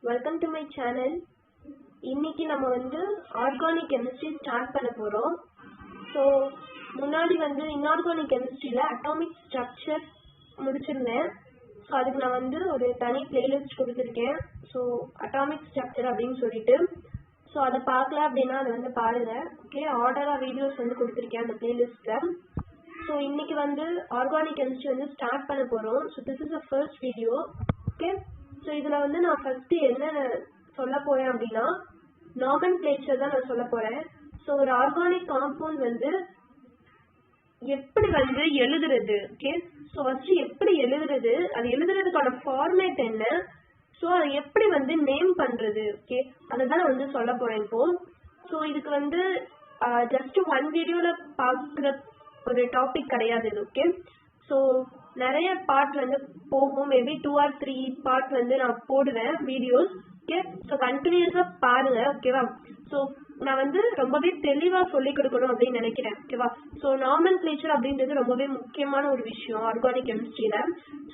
Welcome to my channel. இன்னைக்கு நம்ம organic chemistry start பண்ண போறோம். ஸோ முன்னாடி இன்ஆர்கானிக் கெமிஸ்ட்ரியில அட்டாமிக் ஸ்ட்ரக்சர் முடிச்சிருந்தேன். ஸோ அதுக்கு நான் ஒரு தனி பிளேலிஸ்ட் கொடுத்துருக்கேன். ஸோ அட்டாமிக் ஸ்ட்ரக்சர் அப்படின்னு சொல்லிட்டு ஸோ அதை பார்க்கல அப்படின்னா அதை பாருங்க. ஓகே, ஆர்டராக வீடியோஸ் கொடுத்துருக்கேன் அந்த பிளேலிஸ்ட்ல. ஸோ இன்னைக்கு ஆர்கானிக் கெமிஸ்ட்ரி ஸ்டார்ட் பண்ண போறோம். So this is the first video. Okay, so இதில் நான் ஃபர்ஸ்ட் என்ன சொல்ல போறேன் அப்படின்னா நாமென்க்ளேச்சர் தான் நான் சொல்ல போறேன். ஸோ ஒரு ஆர்கானிக் காம்பவுண்ட் எப்படி எழுதுறது. ஓகே, ஸோ ஃபர்ஸ்ட் எப்படி எழுதுறது, அது எழுதுறதுக்கான ஃபார்மேட் என்ன, ஸோ அதை எப்படி நேம் பண்றது. ஓகே, அதை தான் நான் சொல்ல போறேன் இப்போ. ஸோ இதுக்கு ஜஸ்ட் ஒன் வீடியோல பார்க்குற ஒரு டாபிக் கிடையாது இது. ஓகே, ஸோ நிறைய பார்ட் போகும். மேபி 2 or 3 பார்ட் நான் போடுவேன் வீடியோஸ். ஓகே, ஸோ கண்டினியூஸா பாருங்க. ஓகேவா, ஸோ நான் ரொம்பவே தெளிவா சொல்லி கொடுக்கணும் அப்படின்னு நினைக்கிறேன். ஓகேவா, ஸோ நாமென்க்ளேச்சர் அப்படின்றது ரொம்பவே முக்கியமான ஒரு விஷயம் ஆர்கானிக் கெமிஸ்ட்ரியில.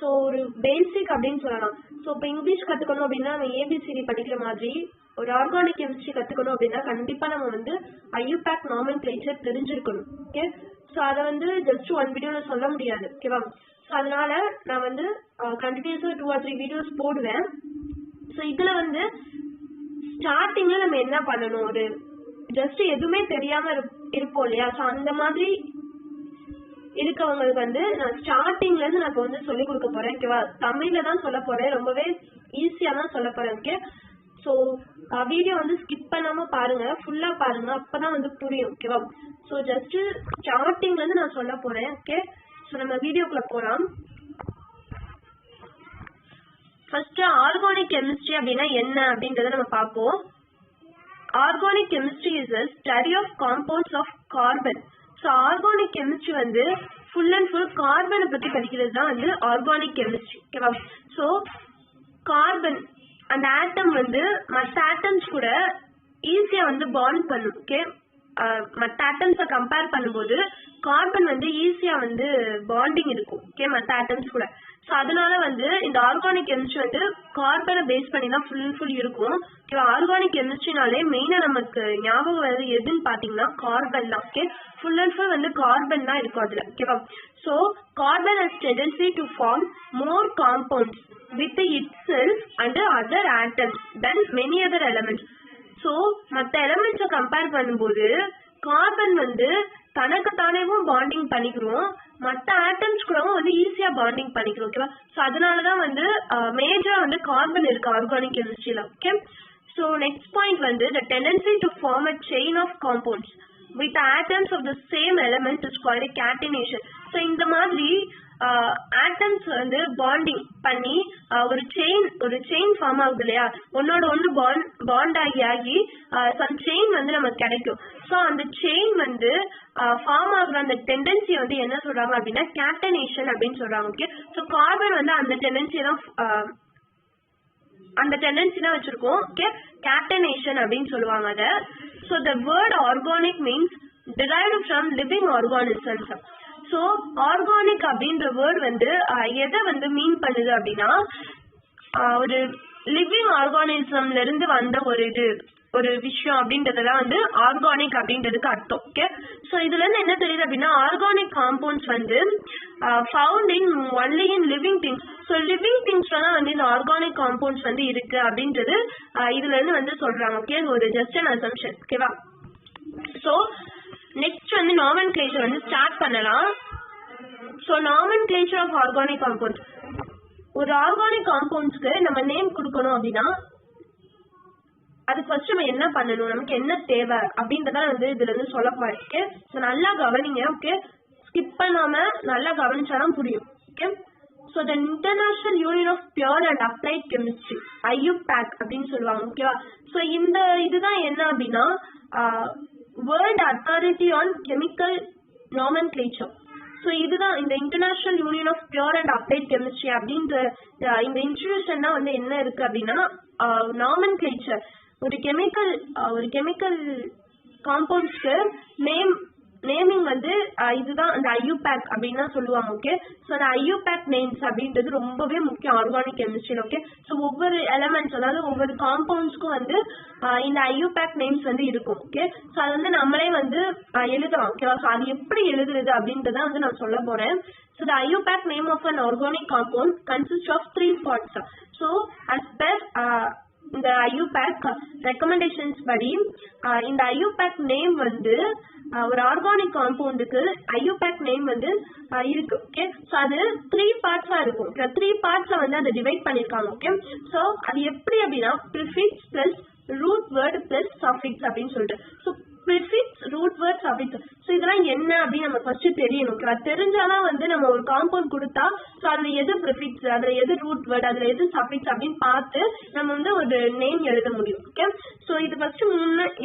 ஸோ ஒரு பேசிக் அப்படின்னு சொல்லலாம். ஸோ இப்போ இங்கிலீஷ் கத்துக்கணும் அப்படின்னா நம்ம ஏபிசிடி படிக்கிற மாதிரி ஒரு ஆர்கானிக் கெமிஸ்ட்ரி கத்துக்கணும் அப்படின்னா கண்டிப்பா நம்ம ஐயூபேக் நாமென்க்ளேச்சர் தெரிஞ்சிருக்கணும். ஓகே, ஸோ அதை ஜஸ்ட் ஒன் வீடியோல சொல்ல முடியாது. ஓகேவா, ஸோ அதனால நான் கண்டினியூஸா 2 or 3 வீடியோஸ் போடுவேன். ஸோ இதுல ஸ்டார்டிங்ல நம்ம என்ன பண்ணணும், ஒரு ஜஸ்ட் எதுவுமே தெரியாம இருப்போம் இல்லையா. ஸோ அந்த மாதிரி இருக்கவங்களுக்கு நான் ஸ்டார்டிங்ல இருந்து நான் சொல்லி கொடுக்க போறேன். ஓகேவா, தமிழ்ல தான் சொல்ல போறேன், ரொம்பவே ஈஸியா தான் சொல்ல போறேன். ஓகே, ஸோ வீடியோ ஸ்கிப் பண்ணாம பாருங்க, ஃபுல்லா பாருங்க, அப்பதான் புரியும். ஓகேவா, ஸோ ஜஸ்ட் ஸ்டார்டிங்ல இருந்து நான் சொல்ல போறேன். ஓகே, ஸோ நம்ம வீடியோக்குள்ள போலாம். ஃபர்ஸ்ட் ஆர்கானிக் கெமிஸ்ட்ரி அப்படின்னா என்ன அப்படின்றத நம்ம பார்ப்போம். Organic chemistry is a study of compounds of carbon. So organic chemistry full and full கார்பனை பத்தி படிக்கிறது தான் ஆர்கானிக் கெமிஸ்ட்ரி. ஓகேவா, ஸோ கார்பன் அந்த ஆட்டம் மற்ற ஆட்டம்ஸ் கூட ஈஸியா பாண்ட் பண்ணும். ஓகே, மற்ற ஆட்டம்ஸை கம்பேர் பண்ணும்போது கார்பன் ஈஸியா பாண்டிங் இருக்கும். ஓகே, மற்ற ஆட்டம்ஸ் கூட. ஸோ அதனால இந்த ஆர்கானிக் கெமிஸ்ட்ரி கார்பனை பேஸ் பண்ணி தான் ஃபுல் அண்ட் ஃபுல் இருக்கும். ஓகேவா, ஆர்கானிக் கெமிஸ்ட்ரினாலே மெயினா நமக்கு ஞாபகம் வருது எதுன்னு பாத்தீங்கன்னா கார்பன் தான். Okay, full and full carbon தான் இருக்கும் அதுல. ஓகேவா, so carbon has tendency to form more compounds with itself and other atoms than many other elements. So மற்ற எலமெண்ட்ஸை கம்பேர் பண்ணும்போது கார்பன் தனக்கு தானேவும் பாண்டிங் பண்ணிக்கிறோம், மற்ற ஆட்டம்ஸ் கூடவும் ஈஸியா பாண்டிங் பண்ணிக்கிறோம். ஓகேவா, ஸோ அதனாலதான் மேஜரா கார்பன் இருக்கு ஆர்கானிக் கெமிஸ்ட்ரியில. Okay, so next point the tendency to form a chain of compounds with atoms of the same element is called a catenation. So இந்த மாதிரி ஆட்டம்ஸ் பாண்டிங் பண்ணி ஒரு செயின் ஃபார்ம் ஆகுது இல்லையா, ஒன்னோட ஒன்று பாண்ட் ஆகி சம் செயின் நமக்கு கிடைக்கும். ஸோ அந்த செயின் ஃபார்ம் ஆகுற அந்த டெண்டன்சி என்ன சொல்றாங்க அப்படின்னா கேட்டனேஷன் அப்படின்னு சொல்றாங்க. ஓகே, ஸோ கார்பன் அந்த டெண்டன்சி தான் வச்சிருக்கோம். ஓகே, கேட்டனேஷன் அப்படின்னு சொல்லுவாங்க அதை. So the word organic means derived from living organisms. So organic அப்படின்ற வேர்ட் எதை மீன் பண்ணுது அப்படின்னா ஒரு லிவிங் ஆர்கானிசம்ல இருந்து வந்த ஒரு விஷயம் அப்படின்றதுதான் ஆர்கானிக் அப்படின்றதுக்கு அர்த்தம். ஓகே, ஸோ இதுல இருந்து என்ன தெரியுது அப்படின்னா organic compounds found in only in living things. So living திங்ஸ்ல தான் இந்த ஆர்கானிக் காம்பவுண்ட்ஸ் இருக்கு அப்படின்றது இதுல இருந்து சொல்றாங்க. ஓகே, ஒரு ஜஸ்ட் அன் அசம்ஷன். ஓகேவா, ஸோ நெக்ஸ்ட் நாமென்க்ளேச்சர் ஸ்டார்ட் பண்ணலாம். So nomenclature of organic compounds. ஒரு ஆர்கானிக் காம்பவுண்ட்ஸ்க்கு நம்ம நேம் கொடுக்கணும் அப்படின்னா அதுக்கு ஃபர்ஸ்ட் நம்ம என்ன பண்ணணும், நமக்கு என்ன தேவை அப்படின்றத இதுல சொல்ல போறேன். ஓகே, ஸோ நல்லா கவனிங்க. ஓகே, ஸ்கிப் பண்ணாம நல்லா கவனிச்சாதான் புரியும். Okay, so the international union of pure and applied chemistry IUPAC அப்படின்னு சொல்லுவாங்க. ஓகேவா, ஸோ இதுதான் என்ன அப்படின்னா world authority on chemical nomenclature. So இதுதான் இந்த international union of pure and applied chemistry அப்படின்ற இந்த இன்ஸ்டிடியூஷன் தான் என்ன இருக்கு அப்படின்னா நாமென்க்ளேச்சர் ஒரு கெமிக்கல் காம்பவுண்ட்ஸ்க்கு நேம் நேமிங் வந்து இதுதான் அந்த ஐயூபேக் அப்படின்னு தான் சொல்லுவாங்க. ஓகே, ஸோ அந்த ஐயூபேக் நேம்ஸ் அப்படின்றது ரொம்பவே முக்கியம் ஆர்கானிக் கெமிஸ்ட்ரியில். ஓகே, ஸோ ஒவ்வொரு எலமெண்ட்ஸ் அதாவது ஒவ்வொரு காம்பவுண்ட்ஸ்க்கும் வந்து இந்த ஐயூபேக் நேம்ஸ் வந்து இருக்கும். ஓகே, ஸோ அது வந்து நம்மளே வந்து எழுதலாம். ஓகேவா, ஸோ அது எப்படி எழுதுறது அப்படின்றத வந்து நான் சொல்ல போறேன். So the IUPAC name of an organic compound consists of 3 parts. So as per இந்த IUPAC recommendations படி இந்த IUPAC நேம் வந்து ஒரு ஆர்கானிக் காம்பவுண்டுக்கு IUPAC நேம் வந்து இருக்கு. ஓகே, ஸோ அது 3 பார்ட்ஸா இருக்கும். 3 பார்ட்ஸ்ல வந்து அதை டிவைட் பண்ணிருக்காங்க. ஓகே, ஸோ அது எப்படி அப்படின்னா prefix plus root word plus suffix அப்படின்னு சொல்லிட்டு. So prefix root word suffix, so இதெல்லாம் என்ன அப்படின்னு நம்ம ஃபர்ஸ்ட் தெரியணும். ஓகேவா, தெரிஞ்சாதான் வந்து நம்ம ஒரு காம்பவுண்ட் கொடுத்தா ஸோ அதுல எது ப்ரிஃபிக்ஸ், அதுல எது ரூட் வேர்ட், அதுல எது சஃபிக்ஸ் அப்படின்னு பார்த்து நம்ம வந்து ஒரு நேம் எழுத முடியும். ஓகே, ஸோ இது ஃபர்ஸ்ட்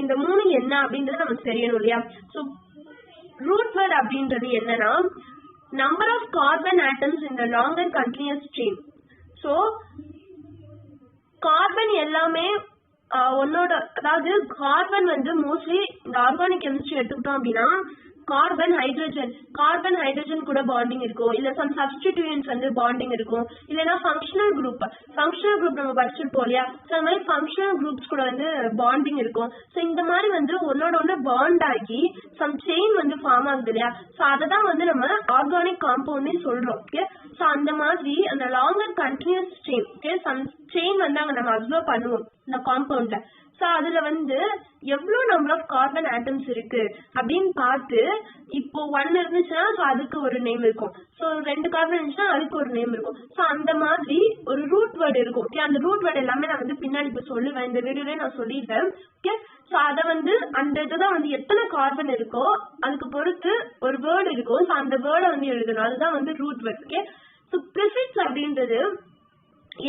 இந்த 3 என்ன அப்படின்றது நமக்கு தெரியணும் இல்லையா. ஸோ ரூட் வேர்ட் அப்படின்றது என்னன்னா number of carbon atoms in the longer continuous chain. So carbon எல்லாமே ஒன்னோட, அதாவது கார்பன் வந்து மோஸ்ட்லி இந்த ஆர்கானிக் கெமிஸ்ட்ரி எடுத்துக்கிட்டோம் அப்படின்னா கார்பன் ஹைட்ரஜன் கூட பாண்டிங் இருக்கும், இல்ல சம் சப்ஸ்டிடியூயன்ட்ஸ் வந்து பாண்டிங் இருக்கும், இல்லைன்னா ஃபங்க்ஷனல் குரூப் நம்ம படிச்சிருப்போம் இல்லையா. ஸோ அந்த மாதிரி ஃபங்க்ஷனல் குரூப்ஸ் கூட வந்து பாண்டிங் இருக்கும். ஸோ இந்த மாதிரி வந்து ஒன்னோட ஒன்று பாண்ட் ஆகி சம் செயின் வந்து ஃபார்ம் ஆகுது இல்லையா. ஸோ அதை தான் வந்து நம்ம ஆர்கானிக் காம்பவுண்ட்னே சொல்றோம். ஓகே, ஸோ அந்த மாதிரி அந்த longer continuous chain, okay, some chain வந்து அங்கே நம்ம அப்சர்வ் பண்ணுவோம் இந்த காம்பவுண்ட்ல. ஸோ அதுல வந்து எவ்வளவு நம்பர் ஆஃப் கார்பன் ஆட்டம்ஸ் இருக்கு அப்படின்னு பார்த்து, இப்போ 1 இருந்துச்சுன்னா ஸோ அதுக்கு ஒரு நேம் இருக்கும், ஸோ 2 கார்பன் இருந்துச்சுன்னா அதுக்கு ஒரு நேம் இருக்கும். ஸோ அந்த மாதிரி ஒரு ரூட் வேர்டு இருக்கும். ஓகே, அந்த ரூட் வேர்டு எல்லாமே நான் வந்து பின்னாடி இப்போ சொல்லுவேன், இந்த வீடியோலயே நான் சொல்லிடுவேன். ஓகே, ஸோ அதை வந்து அந்த இதுதான் வந்து எத்தனை கார்பன் இருக்கோ அதுக்கு பொறுத்து ஒரு வேர்டு இருக்கும். ஸோ அந்த வேர்டை வந்து எழுதணும், அதுதான் வந்து root word. Okay, so prefix அப்படின்றது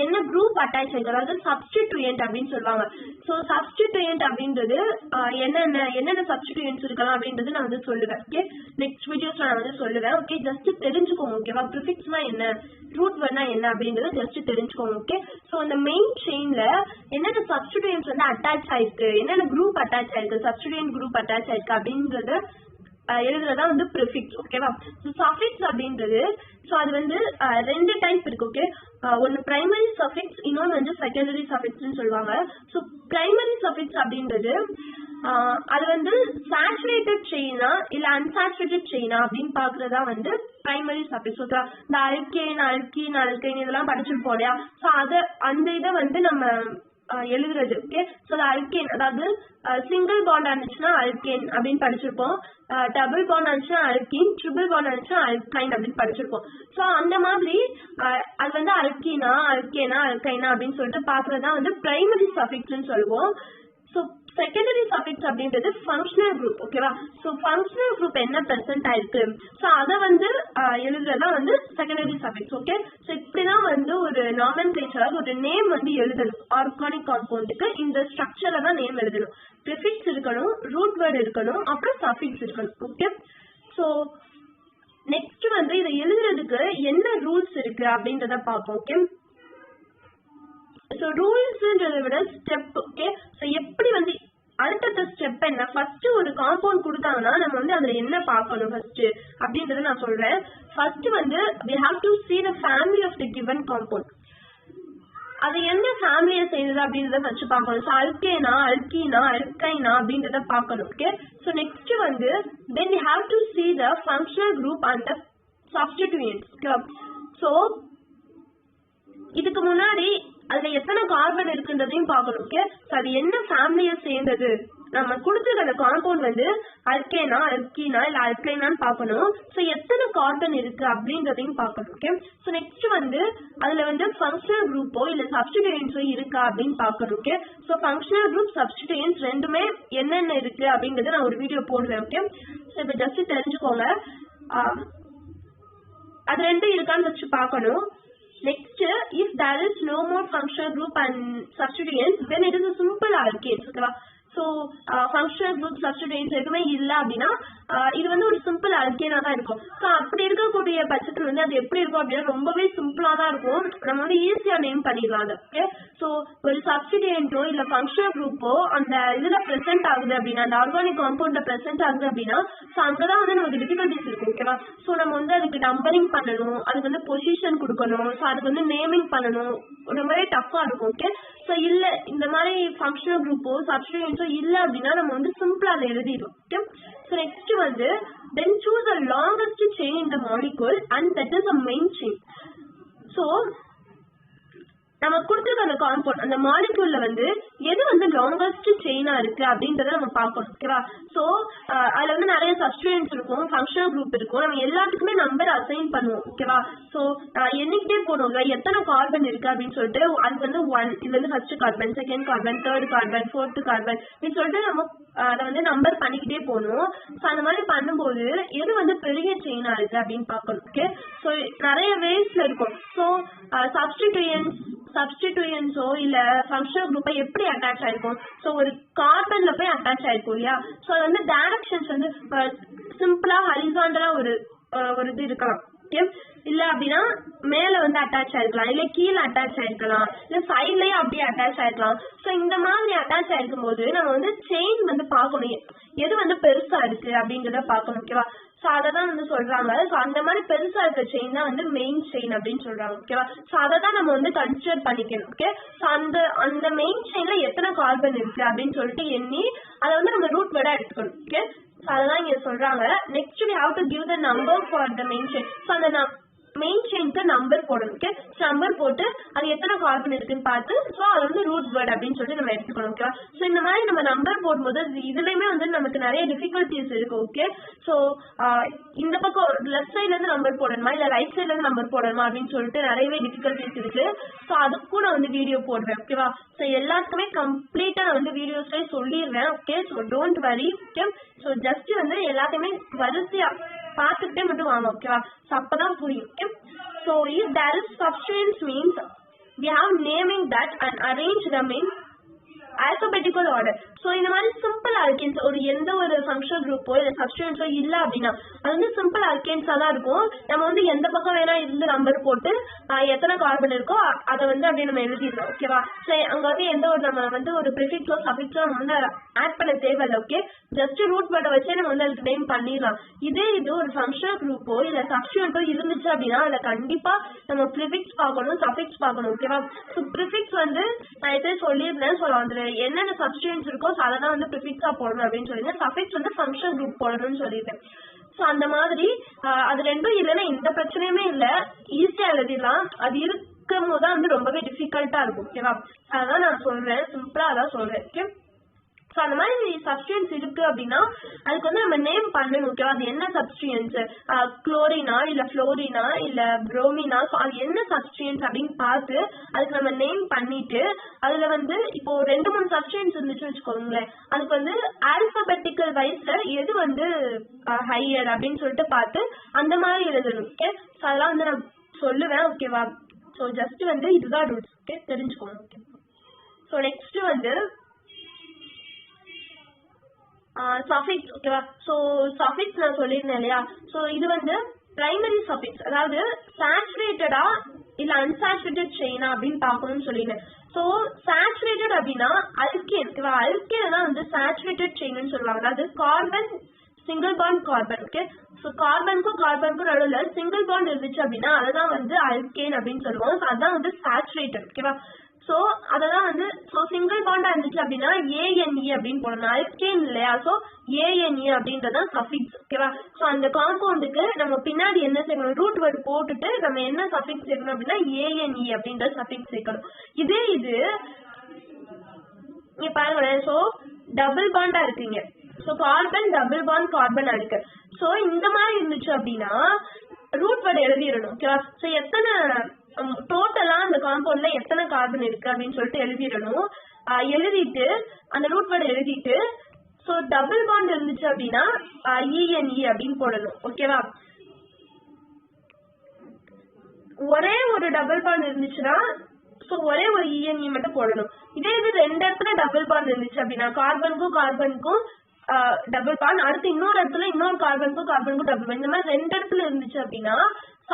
என்ன குரூப் அட்டாச் ஆயிருக்கு, அதாவது சப்ஸ்டிடியூயன்ட் அப்படின்னு சொல்லுவாங்க. ஸோ சப்ஸ்டிடியூயன்ட் அப்படின்றது என்னென்ன சப்ஸ்டிடியூயன்ட்ஸ் இருக்கலாம் அப்படின்றது நான் வந்து சொல்லுவேன். ஓகே, நெக்ஸ்ட் வீடியோஸ்ல நான் வந்து சொல்லுவேன். ஓகே, ஜஸ்ட் தெரிஞ்சுக்கோங்க. ஓகேவா, ப்ரிஃபிக்ஸ்னா என்ன, ரூட் வேர்ட்னா என்ன அப்படின்றது ஜஸ்ட் தெரிஞ்சுக்கோங்க. ஓகே, ஸோ அந்த மெயின் செயின்ல என்னென்ன சப்ஸ்டிடியூயன்ட்ஸ் வந்து அட்டாச் ஆயிருக்கு, என்னென்ன குரூப் அட்டாச் ஆயிருக்கு, சப்ஸ்டிடியூயன்ட் குரூப் அட்டாச் ஆயிருக்கு அப்படின்றத எழுதுறதா வந்து ப்ரிஃபிக்ஸ். ஓகேவா, சஃபிக்ஸ் அப்படின்றது ஸோ அது வந்து 2 டைப் இருக்கு. ஓகே, ஒன்னு பிரைமரி சஃபிக்ஸ், இன்னொன்று வந்து செகண்டரி சஃபிக்ஸ்ன்னு சொல்லுவாங்க. ஸோ பிரைமரி சஃபிக்ஸ் அப்படின்றது அது வந்து சேச்சுரேட்டட் செயினா இல்ல அன்சாச்சுரேட்டட் செயினா அப்படின்னு பாக்குறதா வந்து பிரைமரி சஃபிக்ஸ். ஓகே, இந்த அல்கைன் இதெல்லாம் படிச்சிருப்போம் இல்லையா. ஸோ அந்த இதை வந்து நம்ம எழுதுறது. ஓகே, ஸோ அல்கேன், அதாவது சிங்கிள் பாண்ட் இருந்துச்சுன்னா அல்கேன் அப்படின்னு படிச்சிருப்போம், டபுள் பாண்ட் இருந்துச்சுன்னா அல்கீன், ட்ரிபிள் பாண்ட் இருந்துச்சுன்னா அல்கைன் அப்படின்னு படிச்சிருப்போம். ஸோ அந்த மாதிரி அது வந்து அல்கீனா அல்கைனா அப்படின்னு சொல்லிட்டு பாக்குறதா வந்து பிரைமரி சஃபிக்ஸ்ன்னு சொல்லுவோம். ஸோ செகண்டரி சஃபிக்ஸ் அப்படின்றது ஃபங்க்ஷனல் குரூப். ஓகேவா, ஸோ ஃபங்க்ஷனல் குரூப் என்ன பெர்சென்ட் ஆயிருக்கு ஸோ அதை வந்து எழுதுறதா வந்து செகண்டரி சஃபிக்ஸ். ஓகே, ஸோ இப்படிதான் வந்து ஒரு நாமென்க்ளேச்சர், ஒரு நேம் வந்து எழுதணும் ஆர்கானிக் காம்பவுண்டுக்கு. இந்த ஸ்ட்ரக்சர்ல தான் நேம் எழுதணும். ப்ரிஃபிக்ஸ் இருக்கணும், ரூட் வேர்டு இருக்கணும், அப்புறம் சஃபிக்ஸ் இருக்கணும். ஓகே, ஸோ நெக்ஸ்ட் வந்து இதை எழுதுறதுக்கு என்ன ரூல்ஸ் இருக்கு அப்படின்றத பார்ப்போம். ஓகே, ஸோ ரூல்ஸ்ன்றதை விட ஸ்டெப். ஓகே, ஸோ எப்படி வந்து அடுத்த ஸ்டெப் என்ன, ஃபர்ஸ்ட் ஒரு காம்பவுண்ட் கொடுத்தாங்கன்னா நம்ம வந்து அதுல என்ன பார்க்கணும் ஃபர்ஸ்ட் அப்படின்றத நான் சொல்றேன். ஃபர்ஸ்ட் வந்து we have to see the family of the given compound. அது எந்த ஃபேமிலியை சேர்ந்தது அப்படின்றத வச்சு பார்க்கணும். ஸோ அல்கேனா அல்கீனா அல்கைனா அப்படின்றத பார்க்கணும். ஓகே, ஸோ நெக்ஸ்ட் வந்து then we have to see the functional group and the substituents. So இதுக்கு முன்னாடி அதுல எத்தனை கார்பன் இருக்குன்றதையும் பார்க்கணும். ஓகே, ஸோ அது என்ன ஃபேமிலியை சேர்ந்தது, நம்ம கொடுத்துருக்க அந்த காம்பவுண்ட் வந்து அல்கேனா அல்கீனா இல்ல அல்கைனான்னு பார்க்கணும். ஸோ எத்தனை கார்பன் இருக்கு அப்படின்றதையும் பார்க்கணும். ஓகே, ஸோ நெக்ஸ்ட் வந்து அதுல வந்து ஃபங்க்ஷனல் குரூப்போ இல்ல சப்ஸ்டிடியூயன்ஸோ இருக்கா அப்படின்னு பார்க்கணும். ஓகே, ஸோ ஃபங்க்ஷனல் குரூப் சப்ஸ்டிடியூயன்ஸ் ரெண்டுமே என்னென்ன இருக்கு அப்படிங்கறத நான் ஒரு வீடியோ போடுவேன். ஓகே, ஸோ இப்போ ஜஸ்ட் தெரிஞ்சுக்கோங்க, அது ரெண்டும் இருக்கான்னு வச்சு பார்க்கணும். Next, if there is no more functional group and substituents, then it is a simple alkane. Okay, so functional group substituents எதுவுமே இல்லை அப்படின்னா இது வந்து ஒரு சிம்பிள் அல்கேனா தான் இருக்கும். ஸோ அப்படி இருக்கக்கூடிய பட்சத்தில் வந்து அது எப்படி இருக்கும் அப்படின்னா ரொம்பவே சிம்பிளா தான் இருக்கும். நம்ம வந்து ஈஸியா நேம் பண்ணிடலாம் அது. ஓகே, ஸோ ஒரு சப்ஸ்டிட்யூயன்ட்டோ இல்ல ஃபங்க்ஷனல் குரூப்போ அந்த இதுல பிரசென்ட் ஆகுது அப்படின்னா, அந்த ஆர்கானிக் காம்பவுண்ட்ல பிரசென்ட் ஆகுது அப்படின்னா, ஸோ அங்கதான் வந்து நமக்கு டிஃபிகல்டிஸ் இருக்கும். ஓகேவா, ஸோ நம்ம வந்து அதுக்கு நம்பரிங் பண்ணணும், அதுக்கு வந்து பொசிஷன் கொடுக்கணும், ஸோ அதுக்கு வந்து நேமிங் பண்ணணும், ரொம்பவே டஃப்பா இருக்கும். ஓகே, ஸோ இல்ல இந்த மாதிரி ஃபங்க்ஷனல் குரூப்போ சப்ஸ்டிட்யூயன்ட்டோ இல்ல அப்படின்னா நம்ம வந்து சிம்பிளா அதை எழுதிடும். ஓகே, ஸோ நெக்ஸ்ட் வந்து then choose the longest chain in the molecule and that is a main chain. So நம்ம கொடுத்துருக்க அந்த காம்பவுண்ட் அந்த மாலிக்யூல்ல வந்து எது வந்து லாங்கஸ்ட் செயினா இருக்கு அப்படின்றத நம்ம பார்க்கணும். ஓகேவா, சோ அதுல வந்து நிறைய சப்ஸ்டிட்யூயன்ட்ஸ் இருக்கும், ஃபங்க்ஷனல் குரூப் இருக்கும், நம்ம எல்லாத்துக்குமே நம்பர் அசைன் பண்ணுவோம். ஓகேவா, சோ எண்ணிக்கிட்டே போடுவோம்ல எத்தனை கார்பன் இருக்கு அப்படின்னு சொல்லிட்டு, அதுக்கு வந்து 1 இது வந்து first carbon, second carbon, third carbon, fourth carbon அப்படின்னு சொல்லிட்டு நம்ம அதை வந்து நம்பர் பண்ணிக்கிட்டே போகணும். ஸோ அந்த மாதிரி பண்ணும்போது எது வந்து பெரிய செயினா இருக்கு அப்படின்னு பார்க்கணும். ஓகே, ஸோ நிறைய வேஸ்ல இருக்கும். ஸோ சப்ஸ்டிட்யூயன்ஸோ இல்ல ஃபங்க்ஷனல் குரூப்பை எப்படி அட்டாச் ஆயிருக்கும், ஸோ ஒரு கார்பன்ல போய் அட்டாச் ஆயிருக்கும் இல்லையா. ஸோ அது வந்து டைரக்ஷன்ஸ் வந்து சிம்பிளா ஹரிசாண்டலா ஒரு இது இருக்கலாம். ஓகே, இல்ல அப்படின்னா மேல வந்து அட்டாச் ஆயிருக்கலாம், இல்ல கீழே அட்டாச் ஆயிருக்கலாம், இல்ல சைட்லயே அப்படியே அட்டாச் ஆயிருக்கலாம். ஸோ இந்த மாதிரி அட்டாச் ஆயிருக்கும் போது நம்ம வந்து செயின் வந்து பார்க்கணும், எது வந்து பெருசா இருக்கு அப்படிங்கிறத பார்க்கணும். ஓகேவா, ஸோ அதை தான் வந்து சொல்றாங்க. ஸோ அந்த மாதிரி பெருசா இருக்க செயின் தான் வந்து மெயின் செயின் அப்படின்னு சொல்றாங்க. ஓகேவா, ஸோ அதை தான் நம்ம வந்து கன்சிடர் பண்ணிக்கணும். ஓகே, ஸோ அந்த மெயின் செயின்ல எத்தனை கார்பன் இருக்கு அப்படின்னு சொல்லிட்டு எண்ணி அதை வந்து நம்ம ரூட் வேர்டா எடுத்துக்கணும். ஓகே, ஸோ அதான் இங்க சொல்றாங்க. Next we have to give the number for the main chain. So அந்த மெயின் செயின்க்கு நம்பர் போடணும். ஓகே, நம்பர் போட்டு அது எத்தனை கார்பன் இருக்குன்னு பார்த்து ஸோ அது வந்து ரூட் வேர்ட் அப்படின்னு சொல்லிட்டு நம்ம எடுத்துக்கணும். ஓகேவா, ஸோ இந்த மாதிரி நம்ம நம்பர் போடும்போது இதுலயுமே வந்து நமக்கு நிறைய டிஃபிகல்டிஸ் இருக்கு. ஓகே, ஸோ இந்த பக்கம் லெஃப்ட் சைட்ல இருந்து நம்பர் போடணுமா இல்ல ரைட் சைட்ல இருந்து நம்பர் போடணுமா அப்படின்னு சொல்லிட்டு நிறையவே டிஃபிகல்டிஸ் இருக்கு. ஸோ அதுக்கும் நான் வந்து வீடியோ போடுவேன். ஓகேவா, ஸோ எல்லாத்துக்குமே கம்ப்ளீட்டா நான் வந்து வீடியோஸ்ல சொல்லிடுவேன். Okay, so don't worry. Okay, so just வந்து எல்லாத்தையுமே வரிசையா பார்த்துட்டே மட்டும் வாங்க. ஓகேவா, ஸோ அப்பதான் புரியும். Okay, so if there is substituents means we have naming that and arrange them in alphabetical order. So இந்த மாதிரி சிம்பிள் அல்கேன்ஸ் ஒரு எந்த ஒரு ஃபங்க்ஷனல் குரூப்போ இல்லை சப்ஸ்டிட்யூயன்ஸோ இல்லை அப்படின்னா அது வந்து சிம்பிள் அல்கேன்ஸா தான் இருக்கும். நம்ம வந்து எந்த பக்கம் வேணா இருந்து நம்பர் போட்டு எத்தனை கார்பன் இருக்கோ அதை வந்து அப்படியே நம்ம எழுதிடலாம். ஓகேவா, ஸோ அங்க வந்து எந்த ஒரு நம்ம வந்து ஒரு ப்ரிஃபிக்ஸோ சஃபிக்ஸோ நம்ம வந்து ஆட் பண்ண தேவையில்லை. ஓகே, ஜஸ்ட் ரூட் வேர்டை வச்சே நம்ம வந்து அதுக்கு நேம் பண்ணிடலாம். இதே இது ஒரு ஃபங்க்ஷனல் குரூப்போ இல்லை சப்ஸ்டிட்யூயன்ட்டோ இருந்துச்சு அப்படின்னா அதில் கண்டிப்பா நம்ம ப்ரிஃபிக்ஸ் பார்க்கணும், சஃபிக்ஸ் பார்க்கணும். ஓகேவா, ஸோ ப்ரிஃபிக்ஸ் வந்து நான் எதே சொல்லியிருந்தேன். ஸோ அதுல என்னென்ன சப்ஸ்டிட்யூயன்ட்ஸ் இருக்கோ ஸோ அதை தான் வந்து ப்ரிஃபிக்ஸா போடணும் அப்படின்னு சொல்லியிருந்தேன். சஃபிக்ஸ் வந்து ஃபங்க்ஷனல் குரூப் போடணும்னு சொல்லியிருக்கேன். ஸோ அந்த மாதிரி அது ரெண்டும் இல்லைன்னா எந்த பிரச்சனையுமே இல்லை, ஈஸியா எழுதிடலாம். அது இருக்கும் போது தான் வந்து ரொம்பவே டிஃபிகல்ட்டா இருக்கும். ஓகேவா, அதான் நான் சொல்றேன், சிம்பிளா அதான் சொல்றேன். ஓகே, ஸோ அந்த மாதிரி சப்ஸ்டிட்யூயன்ஸ் இருக்கு அப்படின்னா அதுக்கு வந்து நம்ம நேம் பண்ணணும். ஓகேவா, அது என்ன சப்ஸ்டிட்யூயன்ஸ், குளோரினா இல்ல புளோரினா இல்ல புரோமினா, ஸோ அது என்ன சப்ஸ்டிட்யூயன்ஸ் அப்படின்னு பார்த்து அதுக்கு நம்ம நேம் பண்ணிட்டு அதுல வந்து இப்போ 2-3 சப்ஸ்டிட்யூயன்ஸ் இருந்துச்சுன்னு வச்சுக்கோங்களேன், அதுக்கு வந்து ஆல்பபெட்டிக்கல் வைஸ்ல எது வந்து ஹையர் அப்படின்னு சொல்லிட்டு பார்த்து அந்த மாதிரி எழுதணும். ஓகே, ஸோ அதெல்லாம் வந்து நான் சொல்லுவேன். ஓகேவா, ஸோ ஜஸ்ட் வந்து இதுதான் ரூல்ஸ். ஓகே, தெரிஞ்சுக்கோங்க. ஓகே, ஸோ நெக்ஸ்ட் வந்து சஃபிக்ஸ். ஓகேவா, ஸோ சஃபிக்ஸ் நான் சொல்லியிருந்தேன் இல்லையா. ஸோ இது வந்து பிரைமரி சஃபிக்ஸ், அதாவது சேச்சுரேட்டடா இல்ல அன்சாச்சுரேட்டட் செயினா அப்படின்னு பார்க்கணும்னு சொல்லியிருந்தேன். ஸோ சேச்சுரேட்டட் அப்படின்னா அல்கேன். ஓகேவா, அல்கேன் தான் வந்து சேச்சுரேட்டட் செயின்னு சொல்லுவாங்க. அதாவது carbon single bond carbon. Okay, so கார்பனுக்கும் நடுவில் சிங்கிள் பாண்ட் இருந்துச்சு அப்படின்னா அதுதான் வந்து அல்கேன் அப்படின்னு சொல்லுவோம். ஸோ அதான் வந்து சேச்சுரேட்டட். ஓகேவா, ஸோ அதெல்லாம் வந்து ஸோ சிங்கிள் பாண்டா இருந்துச்சு அப்படின்னா ANE அப்படின்னு போடணும், அல்கேன் இல்லையா. ஸோ ANE அப்படின்றதான் சஃபிக்ஸ். ஓகேவா, ஸோ அந்த காம்பவுண்டுக்கு நம்ம பின்னாடி என்ன சேர்க்கணும், ரூட் வேர்டு போட்டுட்டு நம்ம என்ன சஃபிக்ஸ் சேர்க்கணும் அப்படின்னா ANE அப்படின்ற சஃபிக்ஸ் சேர்க்கணும். இதே இது நீங்க பாருங்களேன், ஸோ டபுள் பாண்டா இருக்குங்க. So carbon double bond carbon இருக்கு. ஸோ இந்த மாதிரி இருந்துச்சு அப்படின்னா ரூட் வேர்டு எழுதிடணும். ஓகேவா, ஸோ எத்தனை டோட்டலா அந்த காம்பவுண்ட்ல எத்தனை கார்பன் இருக்கு அப்படின்னு சொல்லிட்டு எழுதிடணும். எழுதிட்டு அந்த ரூட் வேர்டு எழுதிட்டு ஸோ டபுள் பாண்ட் இருந்துச்சு அப்படின்னா ENE அப்படின்னு போடணும். ஓகேவா, ஒரே ஒரு டபுள் பாண்ட் இருந்துச்சுன்னா ஸோ ஒரே ஒரு ENE மட்டும் போடணும். இதே இது ரெண்டு இடத்துல டபுள் பாண்ட் இருந்துச்சு அப்படின்னா கார்பனுக்கும் டபுள் பாண்ட், அடுத்து இன்னொரு இடத்துல இன்னொரு கார்பனுக்கும் டபுள் பாண்ட், இந்த மாதிரி ரெண்டு இடத்துல இருந்துச்சு அப்படின்னா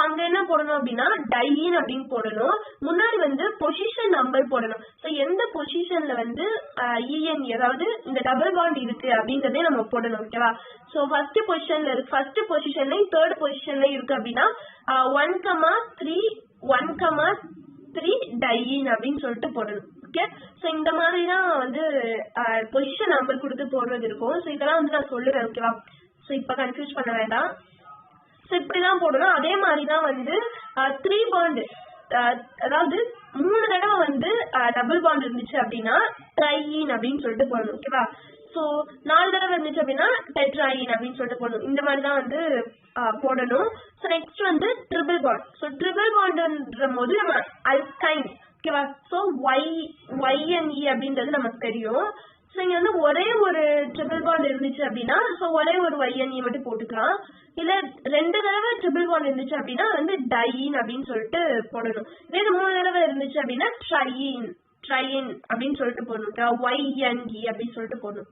அங்க என்ன போடணும் அப்படின்னா டையின் அப்படின்னு போடணும். முன்னாடி வந்து பொசிஷன் நம்பர் போடணும். ஸோ எந்த பொசிஷன்ல வந்து இஎன்இ அதாவது இந்த டபுள் பாண்ட் இருக்கு அப்படின்றதே நம்ம போடணும். ஓகேவா? ஸோ ஃபர்ஸ்ட் பொசிஷன்லயும் தேர்ட் பொசிஷன்லயும் இருக்கு அப்படின்னா 1,3 டையின் அப்படின்னு சொல்லிட்டு போடணும். ஓகே, ஸோ இந்த மாதிரி தான் வந்து பொசிஷன் நம்பர் கொடுத்து போடுறது இருக்கும். ஸோ இதெல்லாம் வந்து நான் சொல்லுவேன். ஓகேவா? ஸோ இப்போ கன்ஃபியூஸ் பண்ண வேண்டாம். ஸோ இப்படிதான் போடணும். அதே மாதிரிதான் வந்து 3 பாண்ட் அதாவது 3 தடவை வந்து டபுள் பாண்ட் இருந்துச்சு அப்படின்னா ட்ரையின் அப்படின்னு சொல்லிட்டு போடணும். ஓகேவா? ஸோ 4 தடவை இருந்துச்சு அப்படின்னா டெட்ராயின் அப்படின்னு சொல்லிட்டு போடணும். இந்த மாதிரி தான் வந்து போடணும். ஸோ நெக்ஸ்ட் வந்து ட்ரிபிள் பாண்ட். ஸோ ட்ரிபிள் பாண்ட்ன்ற போது நம்ம அல்கைன். ஓகேவா? ஸோ YNE அப்படின்றது நமக்கு தெரியும். ஸோ இங்க வந்து ஒரே ஒரு ட்ரிபிள் பாண்ட் இருந்துச்சு அப்படின்னா ஸோ ஒரே ஒரு YNE மட்டும் போட்டுக்கலாம். இல்ல 2 தடவை ட்ரிபிள் பாண்ட் இருந்துச்சு அப்படின்னா வந்து டையின் அப்படின்னு சொல்லிட்டு போடணும். இதே 3 தடவை இருந்துச்சு அப்படின்னா ட்ரையின் அப்படின்னு சொல்லிட்டு போடணும். YNE அப்படின்னு சொல்லிட்டு போடணும்.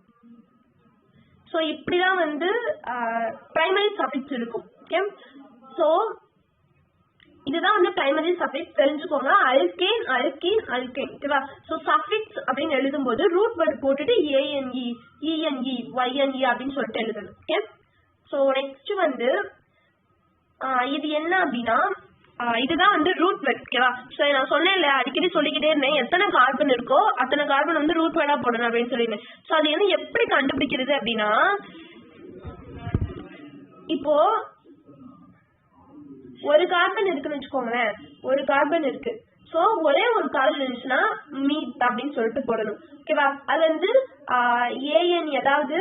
ஸோ இப்படிதான் வந்து பிரைமரி சஃபிக்ஸ் இருக்கும். ஓகே, ஸோ இதுதான் வந்து பிரைமரி சஃபிக்ஸ் தெரிஞ்சுக்கோங்க. அல்கேன் ஓகேவா? ஸோ சஃபிக்ஸ் அப்படின்னு எழுதும்போது ரூட் வேர்ட் போட்டுட்டு ANE ENE YNE அப்படின்னு சொல்லிட்டு எழுதணும். ஓகே, ஸோ நெக்ஸ்ட் வந்து இது என்ன அப்படின்னா இதுதான் வந்து ரூட் வேர்ட். ஓகேவா? ஸோ நான் சொன்னேன் இல்லையா, அடிக்கடி சொல்லிக்கிட்டே இருந்தேன் எத்தனை கார்பன் இருக்கோ அத்தனை கார்பன் வந்து ரூட் வேர்டா போடணும் அப்படின்னு சொல்லியிருந்தேன். ஸோ அது வந்து எப்படி கண்டுபிடிக்கிறது அப்படின்னா இப்போ ஒரு கார்பன் இருக்குன்னு வச்சுக்கோங்களேன், ஒரு கார்பன் இருக்கு. ஸோ ஒரே ஒரு கார்பன் இருந்துச்சுன்னா மீட் அப்படின்னு சொல்லிட்டு போடணும். ஓகேவா? அது வந்து ANE அதாவது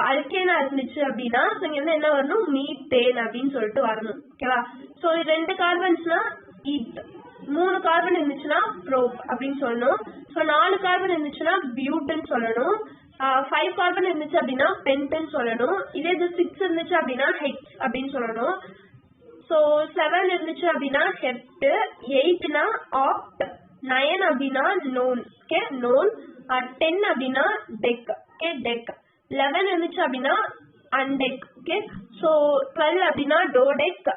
அல்கேனா இருந்துச்சு அப்படின்னா இங்க வந்து என்ன வரணும் மீத்தேன் அப்படின்னு சொல்லிட்டு வரணும். ஓகேவா? ஸோ 2 கார்பன்ஸ்னா ஈத், 3 கார்பன் இருந்துச்சுன்னா ப்ரோப் அப்படின்னு சொல்லணும். ஸோ 4 கார்பன் இருந்துச்சுன்னா பியூட்டன் சொல்லணும். 5 கார்பன் இருந்துச்சு அப்படின்னா பென்டன் சொல்லணும். இதே இது 6 இருந்துச்சு அப்படின்னா ஹெக்ஸ் அப்படின்னு சொல்லணும். ஸோ 7 இருந்துச்சு அப்படின்னா ஹெப்ட், 8னா ஆப்ட், 9 அப்படின்னா நோன். Okay, known. 10 அப்படின்னா டெக். Okay, tech. 11 இருந்துச்சு அப்படின்னா அன்டெக். ஓகே, ஸோ 12 அப்படின்னா டோடெக்,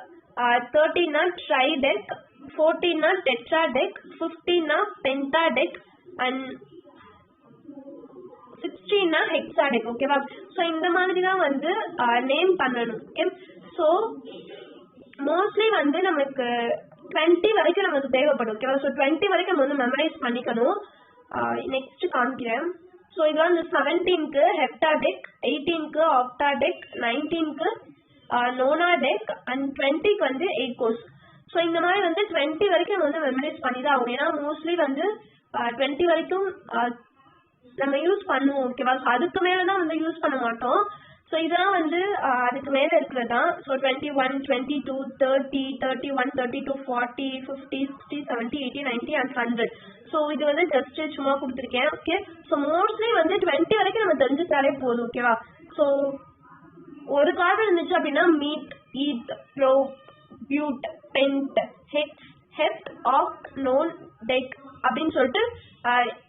13னா ட்ரைடெக், 14னா டெட்ராடெக், 15னா பென்டாடெக் அண்ட் 16னா ஹெக்ஸாடெக். ஓகேவா? ஸோ இந்த மாதிரி தான் வந்து நேம் பண்ணணும். ஓகே, ஸோ மோஸ்ட்லி வந்து நமக்கு 20 வரைக்கும் நமக்கு தேவைப்படும். ஓகேவா? ஸோ 20 வரைக்கும் நம்ம வந்து மெமரைஸ் பண்ணிக்கணும். நெக்ஸ்ட் காமிக்கிறேன். ஸோ இது வந்து 17க்கு ஹெப்டாடெக், 18க்கு ஆப்டாடெக், 19க்கு நோனாடெக் அண்ட் 20க்கு வந்து எய்கோஸ். ஸோ இந்த மாதிரி வந்து 20 வரைக்கும் நம்ம வந்து மெமரைஸ் பண்ணி தான் ஆகும். ஏன்னா மோஸ்ட்லி வந்து 20 வரைக்கும் நம்ம யூஸ் பண்ணுவோம். ஓகேவா? ஸோ அதுக்கு மேலே தான் வந்து யூஸ் பண்ண மாட்டோம். ஸோ இதெல்லாம் வந்து அதுக்கு மேலே இருக்கிறது தான். So 21, 22, 30, 31, 32, 40, 50, 60, 70, 80, 90 and 100. ஸோ இது வந்து ஜஸ்ட் சும்மா கொடுத்துருக்கேன். ஓகே, ஸோ மோஸ்ட்லி வந்து 20 வரைக்கும் நம்ம தெரிஞ்சுட்டாலே போதும். ஓகேவா? ஸோ ஒரு கார்பன் இருந்துச்சு அப்படின்னா meth, eth, prop, but, pent, hex, hept, oct, non, dec அப்படின்னு சொல்லிட்டு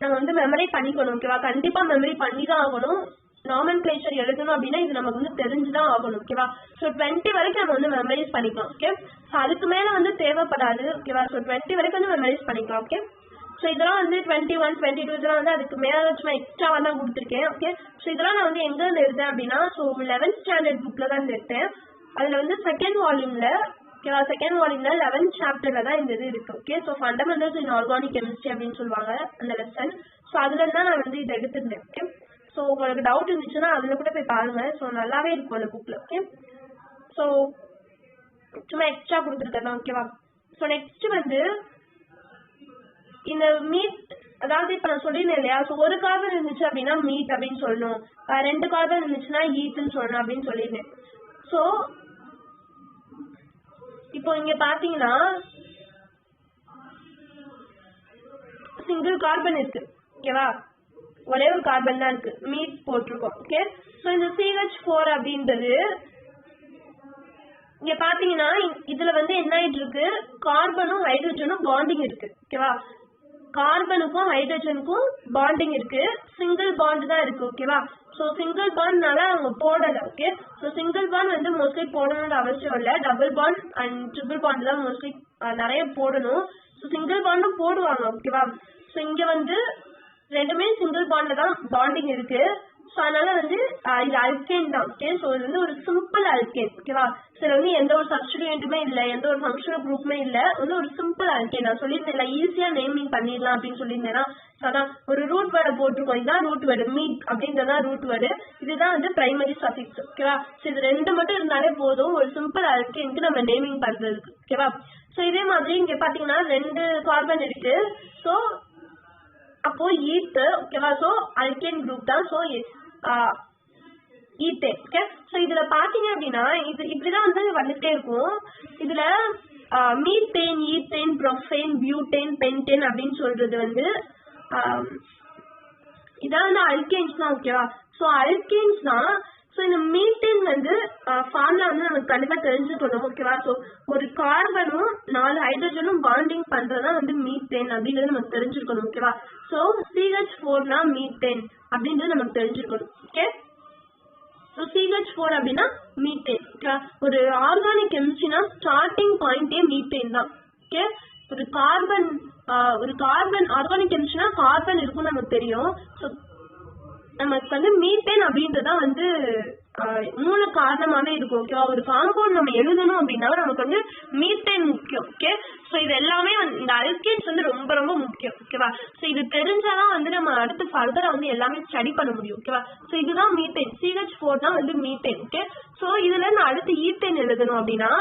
நம்ம வந்து மெமரி பண்ணிக்கணும். ஓகேவா? கண்டிப்பா மெமரி பண்ணி தான் ஆகணும். நாமென்க்ளேச்சர் எழுதணும் அப்படின்னா இது நமக்கு வந்து தெரிஞ்சுதான் ஆகணும். ஓகேவா? ஸோ 20 வரைக்கும் நம்ம வந்து மெமரைஸ் பண்ணிக்கலாம். ஓகே, ஸோ அதுக்கு மேல வந்து தேவைப்படாது. ஓகேவா? ஸோ 20 வரைக்கும் வந்து மெமரைஸ் பண்ணிக்கலாம். ஓகே, ஸோ இதெல்லாம் வந்து 21, 22 இதெல்லாம் வந்து அதுக்கு மேல சும்மா எக்ஸ்ட்ராவா தான் கொடுத்துருக்கேன். ஓகே, ஸோ இதெல்லாம் நான் வந்து எங்க இருந்து எடுத்தேன் அப்படின்னா ஸோ 11th ஸ்டாண்டர்ட் புக்ல தான் எடுத்தேன். அதுல வந்து செகண்ட் வால்யூம்ல 11th சாப்டர்ல தான் இந்த இது இருக்கு. ஓகே, ஸோ ஃபண்டமெண்டல்ஸ் இன் ஆர்கானிக் கெமிஸ்ட்ரி அப்படின்னு சொல்லுவாங்க அந்த லெசன். ஸோ அதுல தான் நான் வந்து இதை எடுத்திருந்தேன். ஓகே, ஸோ உங்களுக்கு டவுட் இருந்துச்சுன்னா அதில் கூட போய் பாருங்க. ஸோ நல்லாவே இருக்கும் அந்த புக்கில். ஓகே, ஸோ சும்மா எக்ஸ்ட்ரா கொடுத்துருக்கேன். ஓகேவா? ஸோ நெக்ஸ்ட் வந்து இந்த மீட் அதாவது இப்போ நான் சொல்லியிருந்தேன் இல்லையா, ஸோ ஒரு கார்பன் இருந்துச்சு அப்படின்னா மீட் அப்படின்னு சொல்லணும், 2 கார்பன் இருந்துச்சுன்னா ஈத்துன்னு சொல்லணும் அப்படின்னு சொல்லியிருந்தேன். ஸோ இப்போ இங்க பாத்தீங்கன்னா சிங்கிள் கார்பன் இருக்கு. ஓகேவா? ஒரே ஒரு கார்பன் தான் இருக்கு, மீட் போட்டிருக்கோம். ஓகே, ஸோ இந்த CH4 அப்படின்றது இங்க பாத்தீங்கன்னா இதுல வந்து என்ன ஆயிட்டு இருக்கு, கார்பனும் ஹைட்ரஜனும் பாண்டிங் இருக்கு. ஓகேவா? கார்பனுக்கும் ஹைட்ரஜனுக்கும் பாண்டிங் இருக்கு, சிங்கிள் பாண்ட் தான் இருக்கு. ஓகேவா? ஸோ சிங்கிள் பாண்ட்னால அவங்க போடல. ஓகே, ஸோ சிங்கிள் பாண்ட் வந்து மோஸ்ட்லி போடணும்னு அவசியம் இல்லை, double bond and triple bond தான் மோஸ்ட்லி நிறைய போடணும். ஸோ சிங்கிள் பாண்டும் போடுவாங்க. ஓகேவா? ஸோ இங்க வந்து ரெண்டுமே சிங்கிள் பாண்ட்ல தான் பாண்டிங் இருக்கு. ஸோ அதனால வந்து இது அல்கேன் தான். ஓகே, ஸோ இது வந்து ஒரு சிம்பிள் அல்கேன். ஓகேவா? சரி, வந்து எந்த ஒரு சப்ஸ்டிடியூட்டுமே இல்லை, எந்த ஒரு ஃபங்க்ஷனல் குரூப்புமே இல்லை, வந்து ஒரு சிம்பிள் அல்கேன். நான் சொல்லியிருந்தேன் ஈஸியா நேமிங் பண்ணிடலாம் அப்படின்னு சொல்லியிருந்தேன்னா, அதான் ஒரு ரூட் வேர்டை போட்டிருக்கோம். இதுதான் ரூட் வேர்டு, மீட் அப்படின்றதான் ரூட் வேர்டு, இதுதான் வந்து பிரைமரி சஃபிக்ஸ். ஓகேவா? ஸோ இது ரெண்டு மட்டும் இருந்தாலே போதும் ஒரு சிம்பிள் அல்கேனுக்கு நம்ம நேமிங் பண்றதுக்கு. ஓகேவா? ஸோ இதே மாதிரி இங்க பாத்தீங்கன்னா 2 கார்பன் இருக்கு. ஸோ அப்போ ஈத்து. ஓகேவா? ஸோ அல்கேன் குரூப் தான். So ethane. ஓகே, ஸோ இதுல பாத்தீங்க அப்படின்னா இது இப்படிதான் வந்து வந்துட்டே இருக்கும். இதுல methane, ethane, propane, butane, pentane அப்படின்னு சொல்றது வந்து இதான் வந்து அல்கேன்ஸ் தான். ஓகேவா? ஸோ அல்கேன்ஸ் தான். ஸோ இந்த மீத்தேன் வந்து ஃபார்முலா வந்து நமக்கு கண்டிப்பா தெரிஞ்சுக்கணும். ஓகேவா? ஸோ ஒரு கார்பனும் 4 ஹைட்ரஜனும் பாண்டிங் பண்றதா வந்து மீத்தேன் அப்படின்றது நமக்கு தெரிஞ்சிருக்கணும். ஓகேவா? ஸோ CH4னா மீத்தேன் அப்படின்றது நமக்கு தெரிஞ்சிருக்கணும். ஓகே, ஸோ CH4 அப்படின்னா மீத்தேன். ஒரு ஆர்கானிக் கெமிஸ்ட்ரினா ஸ்டார்டிங் பாயிண்டே மீத்தேன் தான். ஓகே, ஒரு கார்பன் ஆர்கானிக் கெமிஸ்ட்ரினா கார்பன் இருக்கும்னு நமக்கு தெரியும். ஸோ நமக்கு வந்து மீத்தேன் அப்படின்றதான் வந்து மூல காரணமாவே இருக்கும். ஓகேவா? ஒரு காம்பவுண்ட் நம்ம எழுதணும் அப்படின்னா நமக்கு வந்து மீத்தேன் முக்கியம். ஓகே, ஸோ இது எல்லாமே இந்த அல்கேன்ஸ் வந்து ரொம்ப ரொம்ப முக்கியம். ஓகேவா? ஸோ இது தெரிஞ்சாதான் வந்து நம்ம அடுத்து ஃபர்தரா வந்து எல்லாமே ஸ்டடி பண்ண முடியும். ஓகேவா? ஸோ இதுதான் மீத்தேன், CH4 தான் வந்து மீத்தேன். ஓகே, ஸோ இதுல இருந்து அடுத்து ஈத்தேன் எழுதணும் அப்படின்னா,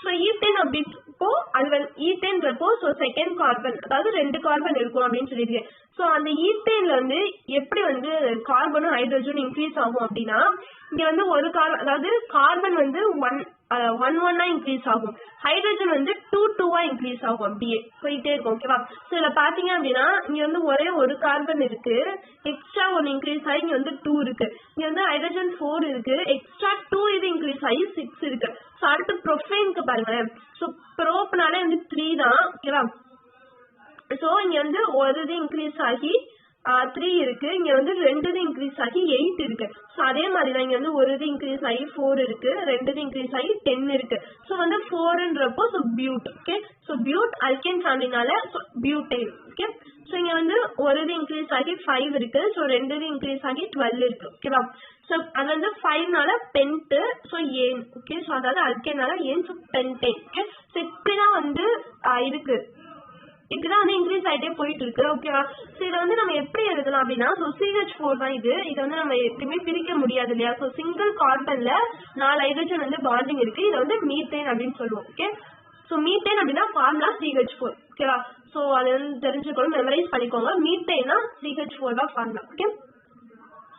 ஸோ ஈத்தேன் அப்படின்றப்போ அது வந்து ஈத்தேன்றப்போ ஸோ செகண்ட் கார்பன், அதாவது 2 கார்பன் இருக்கும் அப்படின்னு சொல்லியிருக்கேன். ஸோ அந்த ஈத்தேன்ல வந்து எப்படி வந்து கார்பனும் ஹைட்ரஜனும் இன்க்ரீஸ் ஆகும் அப்படின்னா, இங்க வந்து ஒரு கார்பன், அதாவது கார்பன் வந்து 1 இன்க்ரீஸ் ஆகும், ஹைட்ரஜன் வந்து 2 இன்க்ரீஸ் ஆகும், அப்படியே போயிட்டே இருக்கும். ஓகேவா? ஸோ இதுல பாத்தீங்க அப்படின்னா இங்க வந்து ஒரே ஒரு கார்பன் இருக்கு, எக்ஸ்ட்ரா 1 இன்க்ரீஸ் ஆகி இங்க வந்து 2 இருக்கு, இங்க வந்து ஹைட்ரஜன் 4 இருக்கு, எக்ஸ்ட்ரா 2 இது இன்க்ரீஸ் ஆகி 6 இருக்கு. ஸோ அடுத்து ப்ரோபேனுக்கு பாருங்க. ஸோ ப்ரோப்னாலே வந்து 3 தான். ஓகேவா? ஸோ இங்க வந்து ஒரு இது இன்க்ரீஸ் ஆகி 3 இருக்கு, இங்க வந்து 2 இது இன்க்ரீஸ் ஆகி 8 இருக்கு. ஸோ அதே மாதிரி தான் இங்க வந்து ஒரு இது இன்க்ரீஸ் ஆகி 4 இருக்கு, 2 இது இன்க்ரீஸ் ஆகி 10 இருக்கு. ஸோ வந்து 4ன்றப்போ so but. Okay, so but alkane ஃபேமிலினால பியூட்டேன். ஓகே, ஸோ இங்க வந்து ஒரு இது இன்க்ரீஸ் ஆகி 5 இருக்கு, ஸோ 2 இது இன்க்ரீஸ் ஆகி 12 இருக்கு. ஓகேவா? ஸோ அது வந்து 5னால பென்ட், ஸோ ஏன். ஓகே, ஸோ அதாவது அல்கேனால ஏன், ஸோ பென்டேன். ஓகே, ஸோ இப்படிதான் வந்து இருக்கு, இப்படிதான் வந்து இன்க்ரீஸ் ஆகிட்டே போயிட்டு இருக்கு. ஓகேவா? ஸோ இதை வந்து நம்ம எப்படி எழுதலாம் அப்படின்னா, ஸோ CH4 தான் இது, இதை வந்து நம்ம எப்பயுமே பிரிக்க முடியாது இல்லையா? ஸோ சிங்கிள் கார்பன்ல 4 ஹைட்ரஜன் வந்து பாண்டிங் இருக்கு, இதை வந்து மீத்தேன் அப்படின்னு சொல்லுவோம். ஓகே, ஸோ மீத்தேன் அப்படின்னா ஃபார்முலா CH4. ஓகேவா? ஸோ அது வந்து தெரிஞ்சுக்கணும், மெமரைஸ் பண்ணிக்கோங்க. மீத்தேன்னா CH4 தான் ஃபார்முலா. ஓகே,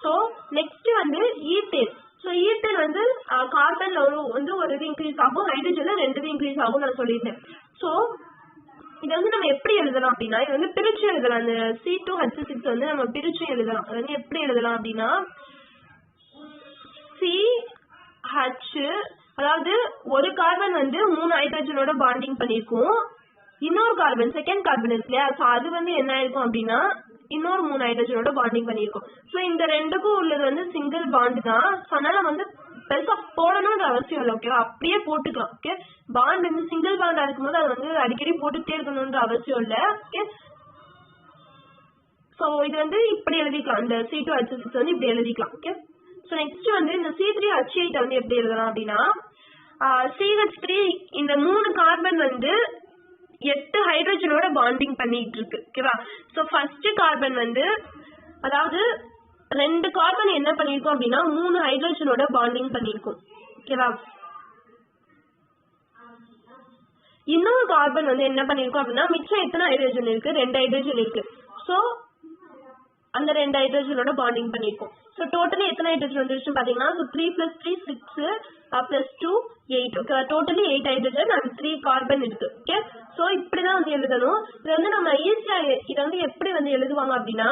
ஸோ நெக்ஸ்ட் வந்து ஈத்தேன். ஸோ ஈத்தேன் வந்து கார்பன்ல ஒரு இது இன்க்ரீஸ் ஆகும், ஹைட்ரஜன்ல 2 இது இன்க்ரீஸ் ஆகும் நான் சொல்லியிருந்தேன். ஸோ இதை வந்து நம்ம எப்படி எழுதலாம் அப்படின்னா, இது வந்து பிரிச்சு எழுதலாம். அந்த C2H6 வந்து நம்ம பிரிச்சு எழுதலாம். அது வந்து எப்படி எழுதலாம் அப்படின்னா, CH, அதாவது ஒரு கார்பன் வந்து 3 ஹைட்ரஜனோட பாண்டிங் பண்ணிருக்கும், இன்னொரு கார்பன் செகண்ட் கார்பன் இருக்கு இல்லையா? ஸோ அது வந்து என்ன ஆயிருக்கும் அப்படின்னா இன்னொரு 3 ஹைட்ரஜனோட பாண்டிங் பண்ணிருக்கும். ஸோ இந்த ரெண்டுக்கும் உள்ளது வந்து சிங்கிள் பாண்ட் தான். ஸோ அதனால வந்து பெருசா போடணும்ன்ற அவசியம் இல்லை. ஓகேவா? அப்படியே போட்டுக்கலாம். ஓகே, பாண்ட் வந்து சிங்கிள் பாண்டா இருக்கும்போது அது வந்து அடிக்கடி போட்டுட்டே இருக்கணும்ன்ற அவசியம் இல்லை. ஓகே, ஸோ இது வந்து இப்படி எழுதிக்கலாம், இந்த C2H6 வந்து இப்படி எழுதிக்கலாம். ஓகே, ஸோ நெக்ஸ்ட் வந்து இந்த C3H8 வந்து எப்படி எழுதலாம் அப்படின்னா, CH3 இந்த 3 கார்பன் வந்து 8 ஹைட்ரஜனோட பாண்டிங் பண்ணிட்டு இருக்கு. ஓகேவா? ஸோ ஃபர்ஸ்ட் கார்பன் வந்து, அதாவது 2 கார்பன் என்ன பண்ணிருக்கோம் அப்படின்னா 3 ஹைட்ரஜனோட பாண்டிங் பண்ணிருக்கோம். ஓகேவா? இன்னொரு கார்பன் வந்து என்ன பண்ணிருக்கோம் அப்படின்னா மிச்சம் எத்தனை ஹைட்ரஜன் இருக்கு, 2 ஹைட்ரஜன் இருக்கு. ஸோ அந்த 2 ஹைட்ரஜனோட பாண்டிங் பண்ணிருக்கோம். ஸோ டோட்டலி எத்தனை ஹைட்ரஜன் வந்துருச்சு பாத்தீங்கன்னா 3 + 3 6 + 2 8. Okay, totally 8 hydrogen and 3 carbon இருக்கு. ஓகே, ஸோ இப்படிதான் வந்து எழுதணும். இது வந்து நம்ம ஈஸியா இதை வந்து எப்படி வந்து எழுதுவாங்க அப்படின்னா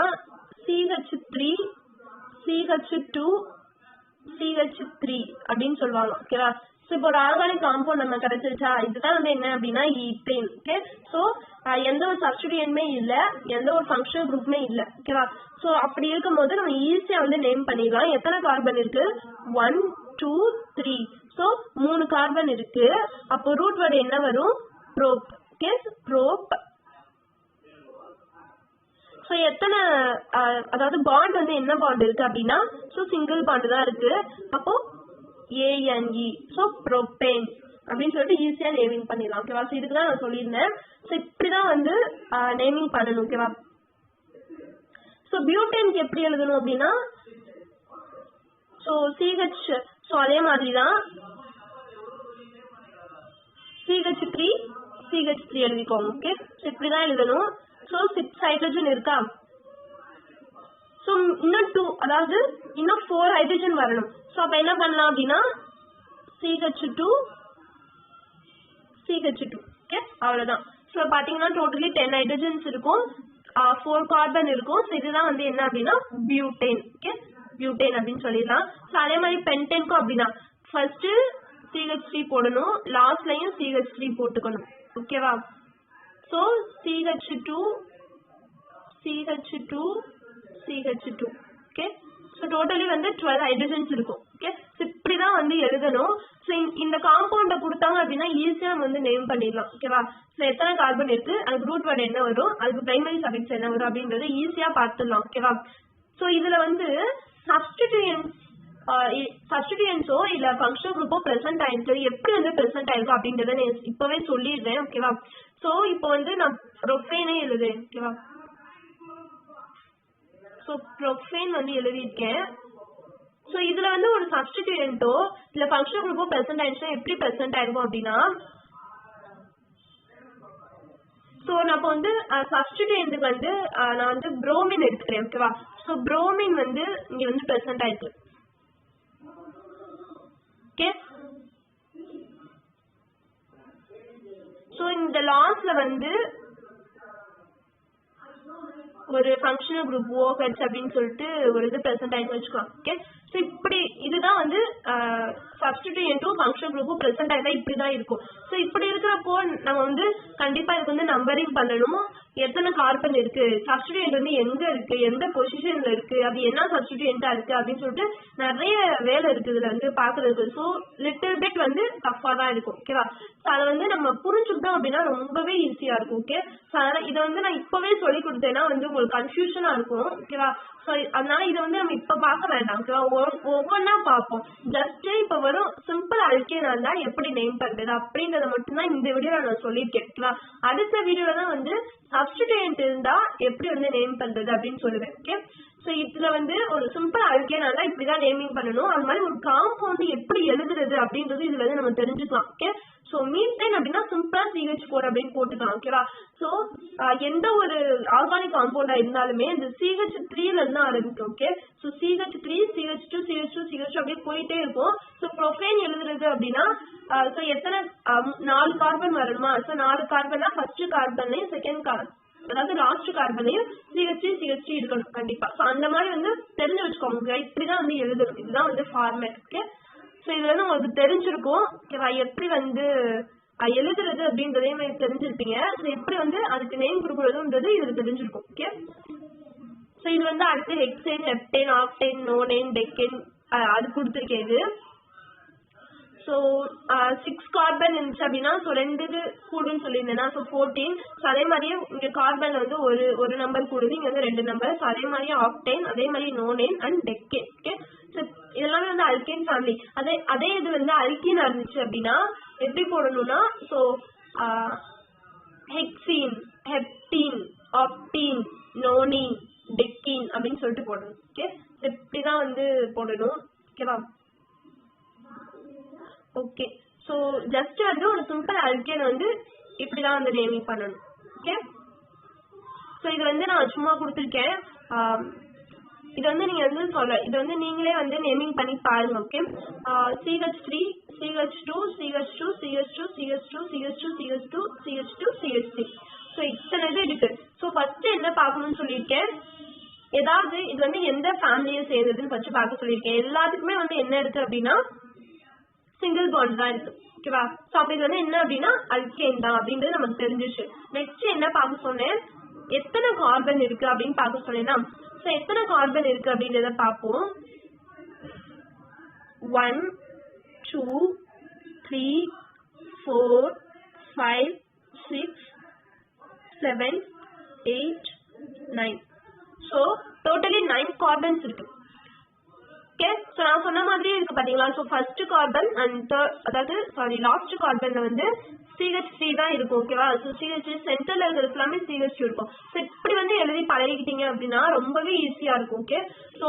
CH3 CH2 CH3 அப்படின்னு சொல்லுவாங்க. ஓகேவா? ஸோ இப்போ ஒரு ஆர்கானிக் காம்பவுண்ட் நம்ம கிடைச்சிருச்சா, இதுதான் வந்து என்ன அப்படின்னா ஈத்தேன். ஓகே, ஸோ எந்த ஒரு சப்ஸ்டிடியூன்ட்மே இல்ல, எந்த ஒரு ஃபங்க்ஷனல் குரூப்மே இல்ல. ஓகேவா? சோ அப்படி இருக்கும்போது நம்ம ஈஸியா வந்து நேம் பண்ணிடலாம். எத்தனை கார்பன் இருக்கு? 1 2 3. சோ 3 கார்பன் இருக்கு. அப்போ ரூட் வேர்ட் என்ன வரும்? ப்ரோப். Okay, probe. சோ எத்தனை அதாவது பாண்ட் வந்து என்ன பாண்ட் இருக்கு அப்படின்னா சோ சிங்கிள் பாண்ட் தான் இருக்கு. அப்போ ANE. சோ ப்ரோபேன் அப்படின்னு சொல்லிட்டு ஈஸியா நேமிங் பண்ணிடலாம். ஓகேவா? சோ இதுக்கு தான் நான் சொல்லியிருந்தேன். சோ இப்படிதான் வந்து நேமிங் பண்ணணும். ஓகேவா? சோ பியூட்டேனுக்கு எப்படி எழுதணும் அப்படின்னா சோ CH. சோ அதே மாதிரி தான் CH3 CH3 எழுதிக்கோங்க. ஓகே, இப்படிதான் எழுதணும். சோ 6 ஹைட்ரஜன் இருக்கா? சோ இன்னும் 2, அதாவது இன்னும் 4 ஹைட்ரஜன் வரணும். சோ அப்ப என்ன பண்ணலாம் அப்படின்னா CH2 CH2. ஓகே, அவ்வளவுதான். சோ பாத்தீங்கன்னா டோட்டலி 10 ஹைட்ரஜன்ஸ் இருக்கும், 4 கார்பன் இருக்கும். சோ இதுதான் வந்து என்ன அப்படின்னா பியூட்டேன். ஓகே, பியூட்டேன் அப்படின்னு சொல்லிடலாம். சோ அதே மாதிரி பென்டேனுக்கும் அப்படிதான். ஃபர்ஸ்ட் CH3 போடணும், லாஸ்ட்லயும் CH3 போட்டுக்கணும். ஓகேவா? So CH2 CH2 CH2. Okay, so totally வந்து 12 ஹைட்ரஜன்ஸ் இருக்கும். ஓகே, இப்படிதான் வந்து எழுதணும். சோ இந்த காம்பவுண்ட கொடுத்தாங்க அப்படின்னா ஈஸியா வந்து நேம் பண்ணிடலாம். ஓகேவா? சோ எத்தனை கார்பன் இருக்கு, அதுக்கு ரூட் வேர்ட் என்ன வரும், அதுக்கு பிரைமரி சஃபிக்ஸ் என்ன வரும் அப்படிங்கறத ஈஸியா பார்த்துடலாம். ஓகேவா? சோ இதுல வந்து சப்ஸ்டிடியூன்ஸோ இல்ல ஃபங்க்ஷனல் குரூப்போ பிரசன்ட் ஆயிருக்கு, எப்படி வந்து பிரசன்ட் ஆயிருக்கு அப்படிங்கறத நான் இப்பவே சொல்லிடுறேன். ஓகேவா? சோ இப்போ வந்து நான் ப்ரோபேனே எழுதுறேன். ஓகேவா? சோ ப்ரோபேன் வந்து எழுதியிருக்கேன். சோ இதுல வந்து ஒரு சப்ஸ்டிடியூன்ட்டோ இல்ல ஃபங்க்ஷனல் குரூப்போ பிரசன்ட் ஆயிடுச்சுன்னா எப்படி பிரசன்ட் ஆயிருக்கும் அப்படின்னா சோ நம்ம வந்து சப்ஸ்டிடியூன்ட்டுக்கு வந்து நான் வந்து புரோமின் எடுத்துக்கிறேன். ஓகேவா? சோ புரோமின் வந்து இங்க வந்து பிரசன்ட் ஆயிருக்கு. ஓகே, சோ இந்த லாஸ்ட்ல வந்து ஒரு ஃபங்க்ஷனல் குரூப் OH அப்படின்னு சொல்லிட்டு ஒரு இது பிரசன்ட் ஆயிட்டு வச்சுக்கலாம். ஓகே, சோ இப்படி இதுதான் வந்து சப்ஸ்டிடியூன்ட்டும் ஃபங்க்ஷனல் குரூப்பும் பிரசன்ட் ஆயிட்டா இப்படிதான் இருக்கும். சோ இப்படி இருக்கிறப்போ நம்ம வந்து கண்டிப்பா இதுக்கு வந்து நம்பரிங் பண்ணணும். எத்தனை கார்பன் இருக்கு, சப்ஸ்டிடியூன்ட் வந்து எங்க இருக்கு, எந்த பொசிஷன்ல இருக்கு, அது என்ன சப்ஸ்டிடியூன்ட்டா இருக்கு அப்படின்னு சொல்லிட்டு நிறைய வேலை இருக்கு இதுல வந்து பாக்குறதுக்கு. சோ லிட்டில் பிட் வந்து டஃபா தான் இருக்கும். ஓகேவா? சோ அதை வந்து நம்ம புரிஞ்சுக்கிட்டோம் அப்படின்னா ரொம்பவே ஈஸியா இருக்கும். ஓகே, சோ அதனால இதை வந்து நான் இப்பவே சொல்லி கொடுத்தேன்னா வந்து உங்களுக்கு கன்ஃபியூஷனா இருக்கும். ஓகேவா? சோ அதனால இதை வந்து நம்ம இப்ப பார்க்க வேண்டாம். ஓகேவா? ஒவ்வொன்னா பார்ப்போம். ஜஸ்ட் இப்ப வரும் சிம்பிள் அல்கேனா இருந்தா எப்படி நேம் பண்றது அப்படிங்கறத மட்டும்தான் இந்த வீடியோல நான் சொல்லியிருக்கேன். ஓகேவா? அடுத்த வீடியோல தான் வந்து சப்ஸ்டிடியூன்ட் இருந்தா எப்படி வந்து நேம் பண்றது அப்படின்னு சொல்லுவேன். ஓகே, சோ இதுல வந்து ஒரு சிம்பிள் அல்கேனா இருந்தா இப்படிதான் நேமிங் பண்ணணும். அது மாதிரி ஒரு காம்பவுண்ட் எப்படி எழுதுறது அப்படின்றது இதுல வந்து நம்ம தெரிஞ்சுக்கலாம். ஓகே, சோ மீத்தேன் அப்படின்னா சிம்பிளா CH4 அப்படின்னு போட்டுக்கலாம். ஓகேவா? சோ எந்த ஒரு ஆர்கானிக் காம்பவுண்டா இருந்தாலுமே இந்த CH3ல இருந்து ஆரம்பிக்கும். Okay, so CH3 CH2 CH2 CH2 அப்படியே போயிட்டே இருக்கும். சோ ப்ரோபேன் எழுதுறது அப்படின்னா சோ எத்தனை 4 கார்பன் வரணுமா? சோ 4 கார்பன்னா ஃபர்ஸ்ட் கார்பன்லயும் செகண்ட் கார்பன், அதாவது லாஸ்ட் கார்பன்லயும் CH3 CH3 இருக்கணும் கண்டிப்பா. சோ அந்த மாதிரி வந்து தெரிஞ்சு வச்சுக்கோங்க. இப்படிதான் வந்து எழுதணும். இதுதான் வந்து ஃபார்மேட். ஓகே, சோ இது வந்து உங்களுக்கு தெரிஞ்சிருக்கும். ஓகேவா? எப்படி வந்து எழுதுறது அப்படின்றதையும் தெரிஞ்சிருப்பீங்க. சோ எப்படி வந்து அதுக்கு நேம் கொடுக்கறதுன்றது இதுல தெரிஞ்சிருக்கும். ஓகே, சோ இது வந்து அடுத்து ஹெக்சேன், ஹெப்டேன், ஆக்டேன், நோனேன், டெக்கேன் அது கொடுத்துருக்கேன். இது சோ 6 கார்பன் இருந்துச்சு அப்படின்னா சோ 2 கூடுன்னு சொல்லியிருந்தேன்னா சோ 14. சோ அதே மாதிரியே இங்க கார்பன்ல வந்து ஒரு நம்பர் கூடுது, இங்க வந்து 2 நம்பர். சோ அதே மாதிரியே ஆக்டேன், அதே மாதிரி நோனேன் அண்ட் டெக்கேன். ஓகே, சோ இதெல்லாமே வந்து அல்கேன் ஃபேமிலி. அதே இது வந்து அல்கீனா இருந்துச்சு அப்படின்னா எப்படி போடணும்னா சோ ஹெக்சீன், ஹெப்டீன், ஆக்டீன், நோனீன், டெக்கீன் அப்படின்னு சொல்லிட்டு போடணும். ஓகே, இப்படிதான் வந்து போடணும். ஓகேவா? ஓகே, சோ ஜஸ்ட் வந்து ஒரு சிம்பிள் அல்கேன் வந்து இப்படிதான் வந்து நேமிங் பண்ணணும். ஓகே, சோ இது வந்து நான் சும்மா கொடுத்துருக்கேன். இது வந்து நீங்க வந்து இது வந்து நீங்களே வந்து நேமிங் பண்ணி பாருங்க. Okay, CH3 CH2 CH2 CH2 CH2 CH2 CH2 CH2 CH3. So இத்தனை இது இருக்கு. சோ ஃபர்ஸ்ட் என்ன பார்க்கணும்னு சொல்லியிருக்கேன், ஏதாவது இது வந்து எந்த ஃபேமிலியை சேர்ந்ததுன்னு ஃபர்ஸ்ட் பார்க்க சொல்லியிருக்கேன். எல்லாத்துக்குமே வந்து என்ன இருக்கு அப்படின்னா சிங்கிள் பாண்ட் தான் இருக்கு. ஓகேவா. சோ அப்ப இது வந்து என்ன அப்படின்னா அல்கேன் தான் அப்படின்றது நமக்கு தெரிஞ்சிச்சு. நெக்ஸ்ட் என்ன பார்க்க சொன்னேன், எத்தனை கார்பன் இருக்கு அப்படின்னு பார்க்க சொன்னேன்னா, சோ எத்தனை கார்பன் இருக்கு அப்படின்றத பார்ப்போம். 1 2 3 4 5 6 7 8 9. சோ டோட்டலி 9 கார்பன்ஸ் இருக்கு. ஓகே, சோ நான் சொன்ன மாதிரியே இருக்கு பாத்தீங்களா. So first carbon and last கார்பன்ல வந்து CH3 தான் இருக்கும். ஓகேவா. சோ CH3 சென்டர்ல இருக்கிறது எல்லாமே CH2 இருக்கும். சோ இப்படி வந்து எழுதி பழகிட்டீங்க அப்படின்னா ரொம்பவே ஈஸியா இருக்கும். ஓகே, சோ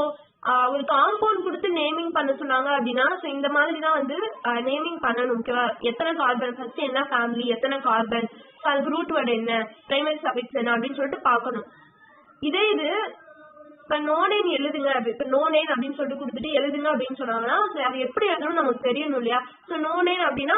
ஒரு காம்பவுண்ட் கொடுத்து நேமிங் பண்ண சொன்னாங்க அப்படின்னா சோ இந்த மாதிரி தான் வந்து நேமிங் பண்ணணும். ஓகேவா. எத்தனை கார்பன், ஃபர்ஸ்ட் என்ன ஃபேமிலி, எத்தனை கார்பன், அதுக்கு ரூட் வேர்ட் என்ன, பிரைமரி சஃபிக்ஸ் என்ன அப்படின்னு சொல்லிட்டு பார்க்கணும். இதே இது இப்ப நோனேன் எழுதுங்க, இப்ப நோனேன் அப்படின்னு சொல்லிட்டு கொடுத்துட்டு எழுதுங்க அப்படின்னு சொன்னாங்கன்னா அது எப்படி எழுதணும் நமக்கு தெரியணும் இல்லையா. சோ நோனேன் அப்படின்னா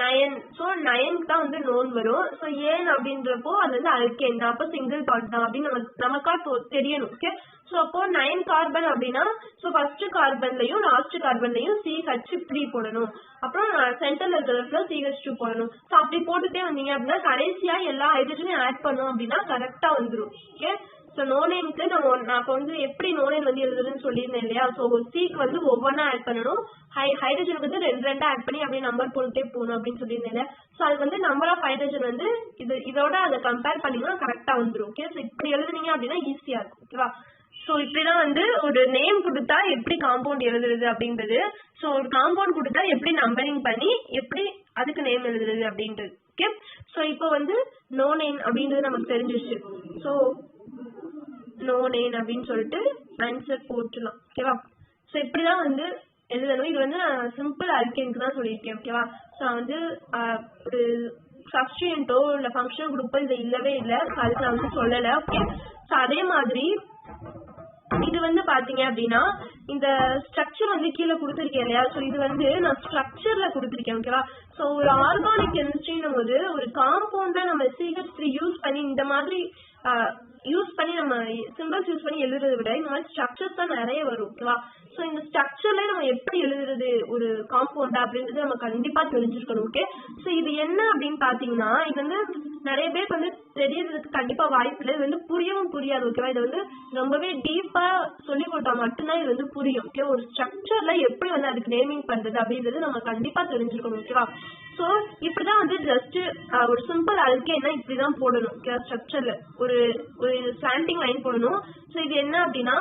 9. சோ 9க்கு தான் வந்து நோன் வரும். சோ ஏன் அப்படின்றப்போ அது வந்து அல்கேன் தான், அப்ப சிங்கிள் பாண்ட் தான் அப்படின்னு நமக்கா தெரியணும். ஓகே, சோ அப்போ 9 கார்பன் அப்படின்னா சோ ஃபர்ஸ்ட் கார்பன்லயும் லாஸ்ட் கார்பன்லயும் CH இப்படி போடணும், அப்புறம் சென்டர்ல இருக்கிறதுல CH2 போடணும். சோ அப்படி போட்டுட்டே வந்தீங்க அப்படின்னா கடைசியா எல்லா ஹைட்ரஜனையும் ஆட் பண்ணோம் அப்படின்னா கரெக்டா வந்துடும். ஓகே, சோ நோனேனுக்கு நான் வந்து எப்படி நோனேன் வந்து எழுதுறதுன்னு சொல்லியிருந்தேன் இல்லையா. சோ சிக்கு வந்து ஒவ்வொன்னா ஆட் பண்ணணும், ஹைட்ரஜனுக்கு வந்து 2 ஆட் பண்ணி அப்படியே நம்பர் போட்டுட்டே போகணும் அப்படின்னு சொல்லியிருந்தேன். சோ அது வந்து நம்பர் ஆஃப் ஹைட்ரஜன் வந்து இதோட அதை கம்பேர் பண்ணீங்கன்னா கரெக்டா வந்துடும். ஓகே, சோ இப்படி எழுதுனீங்க அப்படின்னா ஈஸியா இருக்கும். ஓகேவா. சோ இப்படிதான் வந்து ஒரு நேம் கொடுத்தா எப்படி காம்பவுண்ட் எழுதுறது அப்படின்றது, சோ ஒரு காம்பவுண்ட் கொடுத்தா எப்படி நம்பரிங் பண்ணி எப்படி அதுக்கு நேம் எழுதுறது அப்படின்றது. ஓகே, சோ இப்போ வந்து நோனேன் அப்படின்றது நமக்கு தெரிஞ்சிருச்சு. சோ நோனேன் அப்படின்னு சொல்லிட்டு ஆன்சர் போட்டுலாம். ஓகேவா. சோ இப்படிதான் வந்து எழுதணும். இது வந்து நான் சிம்பிள் அல்கேனுக்கு தான் சொல்லியிருக்கேன். ஓகேவா. சோ வந்து ஒரு சப்ஸ்டிட்யூயன்ட்டோ இல்ல ஃபங்க்ஷனல் குரூப்போ இது இல்லவே இல்லை, அதுக்கு நான் வந்து சொல்லல. ஓகே, சோ அதே மாதிரி இது வந்து பாத்தீங்க அப்படின்னா இந்த ஸ்ட்ரக்சர் வந்து கீழே கொடுத்துருக்கேன் இல்லையா. சோ இது வந்து நான் ஸ்ட்ரக்சர்ல கொடுத்துருக்கேன். ஓகேவா. சோ ஒரு ஆர்கானிக் கெமிஸ்ட்ரின்னும் போது ஒரு காம்பவுண்ட நம்ம CH3 யூஸ் பண்ணி இந்த மாதிரி யூஸ் பண்ணி நம்ம சிம்பிள்ஸ் யூஸ் பண்ணி எழுதுறதை விட இந்த மாதிரி ஸ்ட்ரக்சர்ஸ் தான் நிறைய வரும். ஓகேவா. சோ இந்த ஸ்ட்ரக்சர்ல நம்ம எப்படி எழுதுறது ஒரு காம்பவுண்டா அப்படின்றது நம்ம கண்டிப்பா தெரிஞ்சிருக்கணும். ஓகே, சோ இது என்ன அப்படின்னு பாத்தீங்கன்னா இது வந்து நிறைய பேருக்கு வந்து தெரியறதுக்கு கண்டிப்பா வாய்ப்பு இல்லை, இது வந்து புரியவும் புரியாது. ஓகேவா. இது வந்து ரொம்பவே டீப்பா சொல்லி கொடுத்தா மட்டும்தான் இது வந்து புரியும். ஓகே, ஒரு ஸ்ட்ரக்சர்ல எப்படி வந்து அதுக்கு நேமிங் பண்றது அப்படின்றது நம்ம கண்டிப்பா தெரிஞ்சிருக்கணும். ஓகேவா. சோ இப்படிதான் வந்து ஜஸ்ட் ஒரு சிம்பிள் அல்கேன்னா இப்படிதான் போடணும். ஓகே, ஸ்ட்ரக்சர்ல ஒரு ஸ்லாண்டிங் லைன் போடணும். சோ இது என்ன அப்படின்னா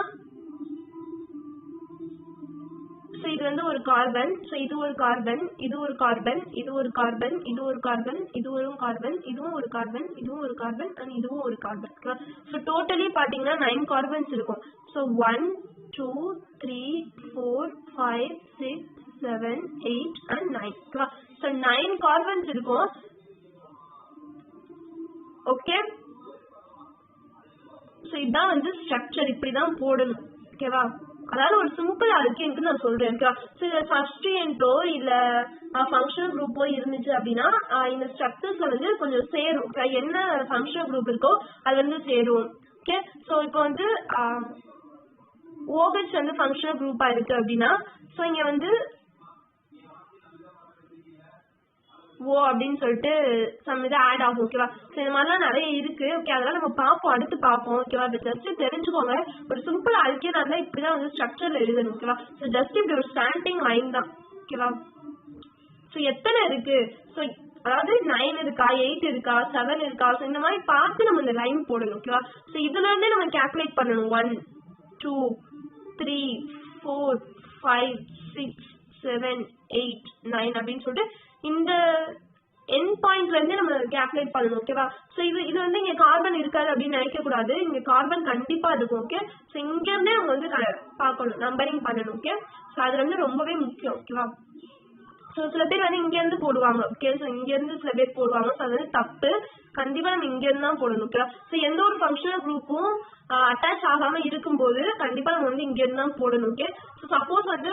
சோ இது வந்து ஒரு கார்பன், சோ இது ஒரு கார்பன், இது ஒரு கார்பன், இது ஒரு கார்பன், இது ஒரு கார்பன், இது ஒரு கார்பன், இதுவும் ஒரு கார்பன், இதுவும் ஒரு கார்பன் அண்ட் இதுவும் ஒரு கார்பன். சோ டோட்டலி பாத்தீங்கன்னா 9 கார்பன்ஸ் இருக்கும். So 1 2 3 4 5 6 7 8 and 9. சோ 9 கார்பன்ஸ் இருக்கும். ஓகே, சோ இதான் வந்து ஸ்ட்ரக்சர், இப்படிதான் போடணும். ஓகேவா. அதாவது ஒரு சிம்பிள் அல்கேனுக்கு நான் சொல்றேன். சப்ஸ்டிட்யூயன்ட்டோ இல்ல ஃபங்க்ஷனல் குரூப்போ இருந்துச்சு அப்படின்னா இந்த ஸ்ட்ரக்சர்ஸ்ல வந்து கொஞ்சம் சேரும். என்ன ஃபங்க்ஷனல் குரூப் இருக்கோ அது வந்து சேரும். ஓகே, சோ இப்போ வந்து OH வந்து ஃபங்க்ஷனல் குரூப்பா இருக்கு அப்படின்னா சோ இங்க வந்து ஓ அப்படின்னு சொல்லிட்டு சம் இது ஆட் ஆகும். ஓகேவா. சோ இந்த மாதிரிலாம் நிறைய இருக்கு. ஓகே, அதெல்லாம் நம்ம பார்ப்போம், அடுத்து பார்ப்போம். ஓகேவா. ஜஸ்ட் தெரிஞ்சுக்கோங்க, ஒரு சிம்பிள் அல்கேனா இருந்தா இப்படிதான் வந்து ஸ்ட்ரக்சர்ல எழுதணும். ஓகேவா. சோ ஜஸ்ட் இப்படி ஒரு ஸ்டாண்டிங் லைன் தான். ஓகேவா. சோ எத்தனை இருக்கு, சோ அதாவது 9 இருக்கா, 8 இருக்கா, 7 இருக்கா, சோ இந்த மாதிரி பார்த்து நம்ம இந்த லைன் போடணும். ஓகேவா. சோ இதுல இருந்தே நம்ம கால்குலேட் பண்ணணும். 1 2 3 4 5 6 7 8 9 அப்படின்னு சொல்லிட்டு இந்த எண்ட் பாயிண்ட்ல இருந்து நம்ம கால்குலேட் பண்ணணும். ஓகேவா. சோ இது வந்து இங்க கார்பன் இருக்காது அப்படின்னு நினைக்க கூடாது, இங்க கார்பன் கண்டிப்பா இருக்கும். ஓகே, சோ இங்க இருந்தே அவங்க வந்து பார்க்கணும், நம்பரிங் பண்ணணும். ஓகே, சோ அது வந்து ரொம்பவே முக்கியம். ஓகேவா. சோ சில பேர் வந்து இங்க இருந்து போடுவாங்க. ஓகே, சோ இங்க இருந்து சில பேர் போடுவாங்க. சோ அது வந்து தப்பு, கண்டிப்பா நம்ம இங்க இருந்து தான் போடணும். ஓகேவா. சோ எந்த ஒரு ஃபங்க்ஷனல் குரூப்பும் அட்டாச் ஆகாம இருக்கும்போது கண்டிப்பா நம்ம வந்து இங்க இருந்து தான் போடணும். ஓகே, சோ சப்போஸ் வந்து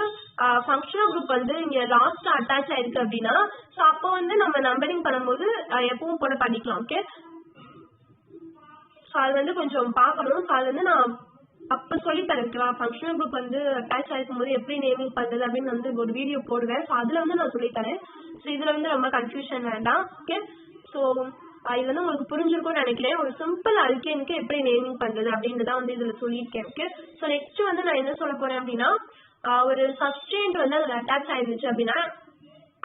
ஃபங்க்ஷனல் குரூப் வந்து இங்க லாஸ்ட் அட்டாச் ஆயிருக்கு அப்படின்னா சோ அப்போ வந்து நம்ம நம்பரிங் பண்ணும்போது எப்பவும் போட பண்ணிக்கலாம். ஓகே, சோ அது வந்து கொஞ்சம் பார்க்கணும். சோ அது வந்து நான் அப்போ சொல்லித்தரேன் ஓகேவா. ஃபங்க்ஷனல் குரூப் வந்து அட்டாச் ஆகிருக்கும் போது எப்படி நேமிங் பண்ணுறது அப்படின்னு வந்து ஒரு வீடியோ போடுவேன். ஸோ அதில் வந்து நான் சொல்லித்தரேன். ஸோ இதில் வந்து ரொம்ப கன்ஃபியூஷன் வேண்டாம். ஓகே, ஸோ இது வந்து உங்களுக்கு புரிஞ்சிருக்கும்னு நினைக்கிறேன். ஒரு சிம்பிள் அல்கேனுக்கு எப்படி நேமிங் பண்ணுறது அப்படின்றத வந்து இதில் சொல்லியிருக்கேன். ஓகே, ஸோ நெக்ஸ்ட் வந்து நான் என்ன சொல்ல போகிறேன் அப்படின்னா, ஒரு சப்ஸ்டேண்ட் வந்து அதில் அட்டாச் ஆயிருந்துச்சு அப்படின்னா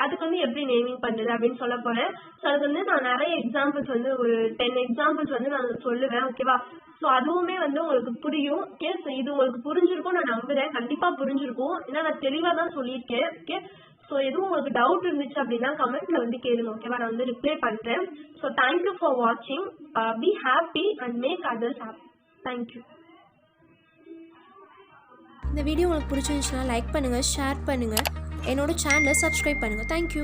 அதுக்கு வந்து எப்படி நேமிங் பண்ணுறது அப்படின்னு சொல்ல போகிறேன். ஸோ அதுக்கு வந்து நான் நிறைய எக்ஸாம்பிள்ஸ் வந்து ஒரு 10 எக்ஸாம்பிள்ஸ் வந்து நான் சொல்லுவேன். ஓகேவா. ஸோ அதுவுமே வந்து உங்களுக்கு புரியும். ஓகே, ஸோ இது உங்களுக்கு புரிஞ்சிருக்கும் நான் நம்புறேன். கண்டிப்பாக புரிஞ்சிருக்கும். ஏன்னா நான் தெளிவாக தான் சொல்லியிருக்கேன். ஓகே, ஸோ எதுவும் உங்களுக்கு டவுட் இருந்துச்சு அப்படின்னா கமெண்ட்ல வந்து கேளுங்க. ஓகேவா, நான் வந்து ரிப்ளை பண்ணுறேன். ஸோ தேங்க்யூ ஃபார் வாட்சிங். Be happy and make others happy. Thank you. இந்த வீடியோ உங்களுக்கு பிடிச்சிருந்துச்சுன்னா லைக் பண்ணுங்கள், ஷேர் பண்ணுங்கள், என்னோட சேனலை சப்ஸ்கிரைப் பண்ணுங்கள். தேங்க்யூ.